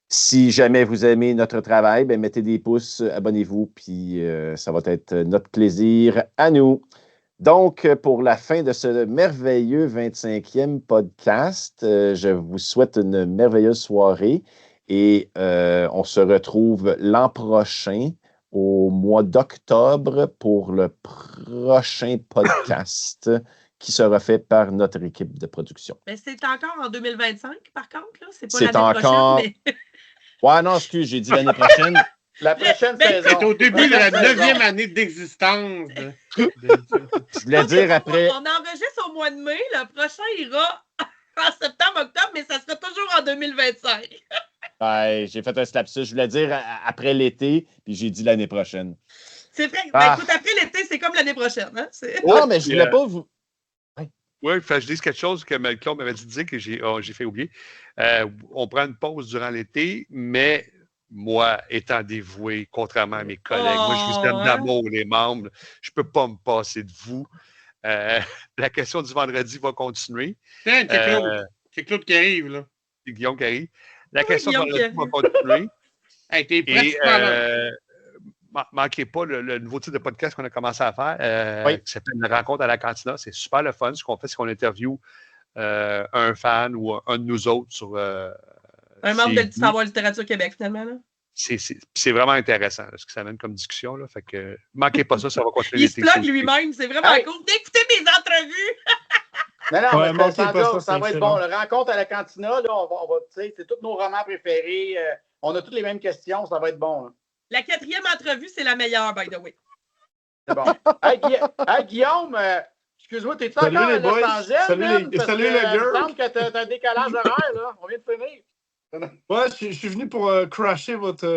C: si jamais vous aimez notre travail, ben mettez des pouces, abonnez-vous, puis ça va être notre plaisir à nous. Donc, pour la fin de ce merveilleux 25e podcast, je vous souhaite une merveilleuse soirée et on se retrouve l'an prochain au mois d'octobre pour le prochain podcast qui sera fait par notre équipe de production.
B: Mais c'est encore en 2025, par contre, là. C'est pas
C: C'est
B: l'année
C: encore...
B: prochaine, mais...
C: Ouais, non, excuse, j'ai dit l'année prochaine.
A: La prochaine saison.
D: C'est au début de la 9e année d'existence.
C: Je voulais dire après...
B: On enregistre au mois de mai. Le prochain ira en septembre, octobre, mais ça sera toujours en 2025.
C: Ouais, j'ai fait un slapsus. Je voulais dire après l'été, puis j'ai dit l'année prochaine.
B: C'est vrai. Ben, écoute, après l'été, c'est comme l'année prochaine. Hein?
C: Non, mais je voulais pas vous...
E: Oui, il faut que je dise quelque chose que Claude m'avait dit de dire que j'ai fait oublier. On prend une pause durant l'été, mais moi, étant dévoué, contrairement à mes collègues, moi, je vous aime d'amour, les membres. Je ne peux pas me passer de vous. La question du vendredi va continuer.
D: Tiens, c'est Claude qui arrive, là.
E: C'est Guillaume qui arrive. La question du vendredi va continuer.
D: Hey, t'es
E: Et manquez pas le nouveau type de podcast qu'on a commencé à faire, qui s'appelle La rencontre à la cantina. C'est super le fun. Ce qu'on fait, c'est qu'on interviewe un fan ou un de nous autres sur...
B: un membre de Savoir Littérature Québec, finalement. Là.
E: C'est vraiment intéressant, là, ce que ça amène comme discussion. Là, fait que manquez pas ça va continuer.
B: Il se bloque lui-même, c'est vraiment cool. D'écouter mes entrevues!
A: Non, mais ça va être bon. La rencontre à la cantina, là, on va c'est tous nos romans préférés. On a toutes les mêmes questions, ça va être bon. Là.
B: La 4e entrevue, c'est la meilleure, by the way.
A: C'est bon. Hey, Guillaume, excuse-moi, t'es-tu encore à Los Angeles?
F: Salut les gars.
A: Il me semble que t'as un décalage horaire, là. On vient de finir.
F: Ouais, je suis venu pour crasher votre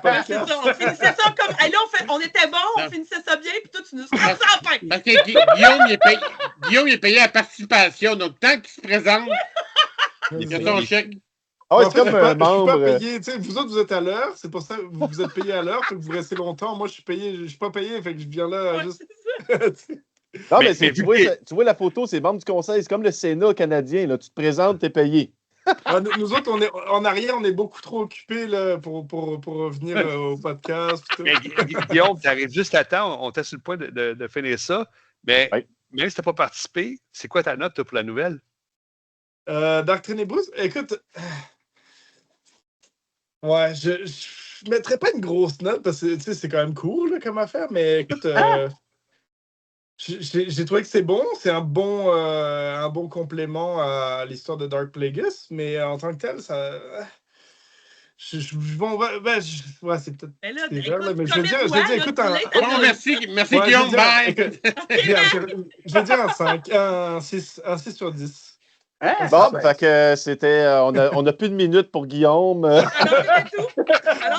F: podcast.
B: C'est ça, on finissait ça comme... Hey, là, on était bon, on finissait ça bien, puis toi, tu nous crashes enfin!
D: Parce que Guillaume, il est payé à participation, donc tant qu'il se présente, il a son chèque.
C: Ah ouais, c'est comme un membre.
F: Je suis pas payé. Vous autres, vous êtes à l'heure. C'est pour ça que vous êtes payé à l'heure. Faut que vous restez longtemps. Moi, je suis pas payé. Fait que je viens là juste.
C: Non, mais tu vois la photo, c'est membre du conseil. C'est comme le Sénat canadien. Là. Tu te présentes, t'es payé.
F: Nous autres, on est en arrière, on est beaucoup trop occupés là, pour revenir au podcast.
E: Mais, Guillaume, tu arrives juste à temps. On était sur le point de finir ça. Mais même si tu n'as pas participé, c'est quoi ta note pour la nouvelle?
F: Dark Tenebrews, écoute. Ouais, je mettrais pas une grosse note parce que c'est quand même cool là, comme affaire, mais écoute, j'ai trouvé que c'est bon, c'est un bon complément à l'histoire de Dark Plagueis, mais en tant que tel, ça. Ouais, c'est peut-être.
B: Mais là,
F: mais je veux dire, écoute,
D: bon, merci Guillaume, bye!
F: Je veux dire un 6 sur 10.
C: Hein? Bon, fait que c'était. On a plus de minutes pour Guillaume.
B: Alors,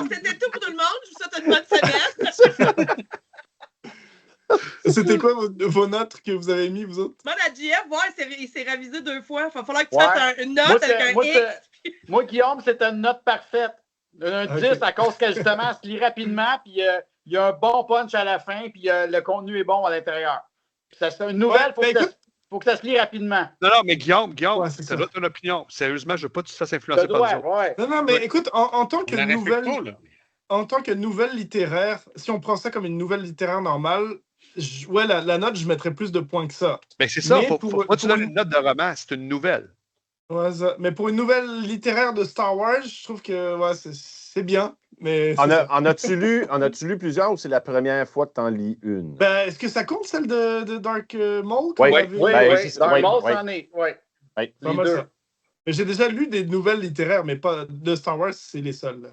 B: c'était tout pour tout le monde. Je vous souhaite une bonne semaine.
F: C'était quoi vos notes que vous avez mis, vous autres?
B: Moi, la GF, il s'est ravisé 2 fois. Il va falloir que tu fasses une note avec un X.
A: Moi, Guillaume, c'est une note parfaite. Un 10 à cause que justement, ça se lit rapidement, puis il y a un bon punch à la fin, puis le contenu est bon à l'intérieur. C'est une nouvelle, faut que ça se lit rapidement.
E: Non, mais Guillaume, tu as ton opinion. Sérieusement, je ne veux pas que tu te fasses influencer par nous autres.
F: Non, mais écoute, en tant que nouvelle littéraire, si on prend ça comme une nouvelle littéraire normale, la note, je mettrais plus de points que ça.
E: Mais c'est ça, moi, tu donnes une note de roman, c'est une nouvelle.
F: Ouais, ça. Mais pour une nouvelle littéraire de Star Wars, je trouve que c'est bien. Mais
C: en as-tu lu plusieurs ou c'est la première fois que tu en lis une?
F: Ben, est-ce que ça compte celle de Dark Maul?
A: Oui, Dark Maul, c'en est. Oui.
F: Pas mal ça. Mais j'ai déjà lu des nouvelles littéraires, mais pas de Star Wars, c'est les seules. Là.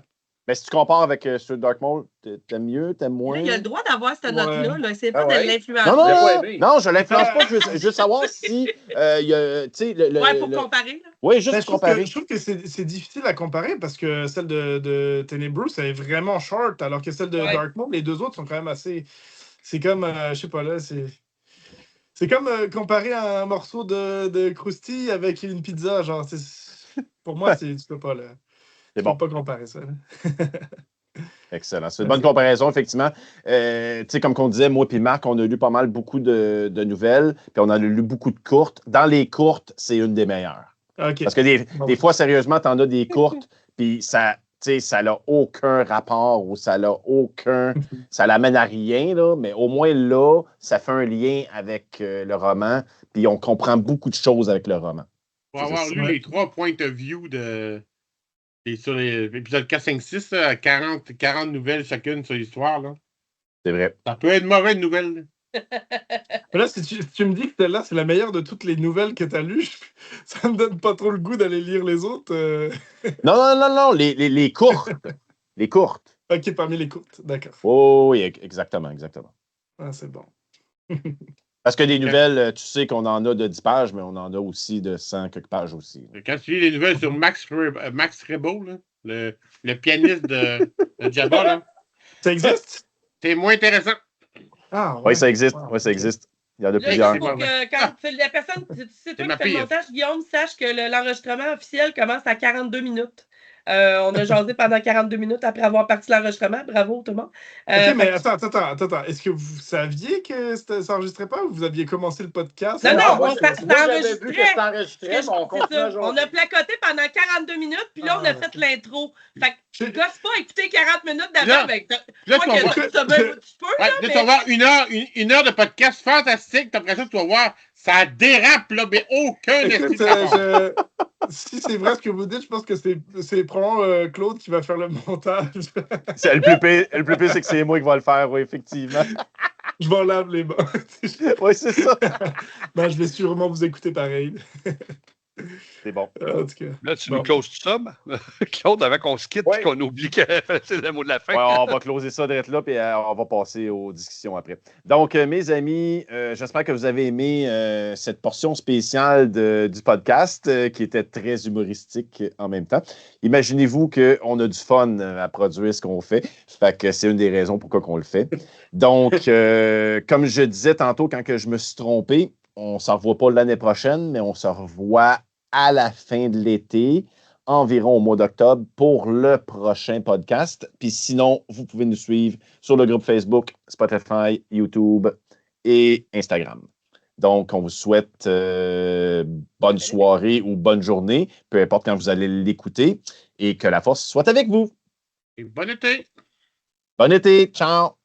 C: Mais si tu compares avec ceux de Dark Maul, t'aimes mieux, t'aimes moins?
B: Il a le droit d'avoir cette note-là. Là. C'est pas de l'influencer.
C: Non, je l'influence pas. Je veux savoir si il y a, tu sais,
B: pour comparer. Là.
C: Oui, juste pour comparer.
F: Je trouve que c'est difficile à comparer parce que celle de Tenebrous, elle est vraiment short, alors que celle de Dark Maul, les deux autres sont quand même assez... C'est comme, je sais pas là, c'est comme comparer un morceau de croustille avec une pizza, genre, pour moi, tu peux pas là.
C: C'est bon.
F: Faut pas comparer ça.
C: Excellent. C'est une bonne comparaison, effectivement. Tu sais, comme on disait, moi et Marc, on a lu pas mal beaucoup de nouvelles, puis on en a lu beaucoup de courtes. Dans les courtes, c'est une des meilleures.
F: Okay.
C: Parce que des fois, sérieusement, tu en as des courtes, puis ça n'a aucun rapport ou ça l'amène à rien, là, mais au moins là, ça fait un lien avec le roman, puis on comprend beaucoup de choses avec le roman.
D: Pour avoir lu les 3 points of view sur les épisodes 4, 5, 6, 40 nouvelles chacune sur l'histoire. Là.
C: C'est vrai.
D: Ça peut être mauvaise nouvelle.
F: Là, si tu me dis que celle-là, c'est la meilleure de toutes les nouvelles que tu as lues, ça me donne pas trop le goût d'aller lire les autres.
C: Non, les courtes. Les courtes.
F: OK, parmi les courtes, d'accord.
C: Oh, oui, exactement.
F: Ah, c'est bon.
C: Parce que des nouvelles, tu sais qu'on en a de 10 pages, mais on en a aussi de 100 quelques pages aussi.
D: Quand tu lis les nouvelles sur Max Rebo, là, le pianiste de Jabba, là,
F: ça existe?
D: C'est moins intéressant.
F: Ah, ouais.
C: Oui, ça existe.
F: Wow,
C: Oui, ça existe. Il y en a
B: Là,
C: plusieurs.
B: il faut que quand la personne, c'est toi qui fais le montage, Guillaume, sache que l'enregistrement officiel commence à 42 minutes. On a jasé pendant 42 minutes après avoir parti l'enregistrement. Bravo, tout le monde.
F: OK, mais attends. Est-ce que vous saviez que ça n'enregistrait pas ou vous aviez commencé le podcast?
B: Non,
A: moi, j'avais vu que ça enregistrait, mais on continue à jaser.
B: On a placoté pendant 42 minutes, puis là, on a fait l'intro. Fait que tu gosses pas à écouter 40 minutes d'avant.
D: Là,
B: tu peux,
D: là, tu vas voir une heure de podcast fantastique. Après ça, tu vas voir, ça dérape, là, mais aucun
F: Écoute, si c'est vrai ce que vous dites, je pense que c'est probablement Claude qui va faire le montage.
C: Le plus pire, c'est que c'est moi qui va le faire, oui, effectivement.
F: Je m'en lave les mains.
C: Oui, c'est ça.
F: Ben, je vais sûrement vous écouter pareil.
C: C'est bon.
F: En tout cas.
E: Là, tu nous closes tout ça, Claude, avant qu'on se quitte et qu'on oublie que c'est le mot de la fin.
C: Ouais, on va closer ça d'être là, puis on va passer aux discussions après. Donc, mes amis, j'espère que vous avez aimé cette portion spéciale du podcast qui était très humoristique en même temps. Imaginez-vous qu'on a du fun à produire ce qu'on fait. Fait que c'est une des raisons pourquoi on le fait. Donc, comme je disais tantôt quand que je me suis trompé, on ne se revoit pas l'année prochaine, mais on se revoit à la fin de l'été, environ au mois d'octobre, pour le prochain podcast. Puis sinon, vous pouvez nous suivre sur le groupe Facebook, Spotify, YouTube et Instagram. Donc, on vous souhaite bonne soirée ou bonne journée, peu importe quand vous allez l'écouter, et que la force soit avec vous.
D: Et bon été!
C: Bon été! Ciao!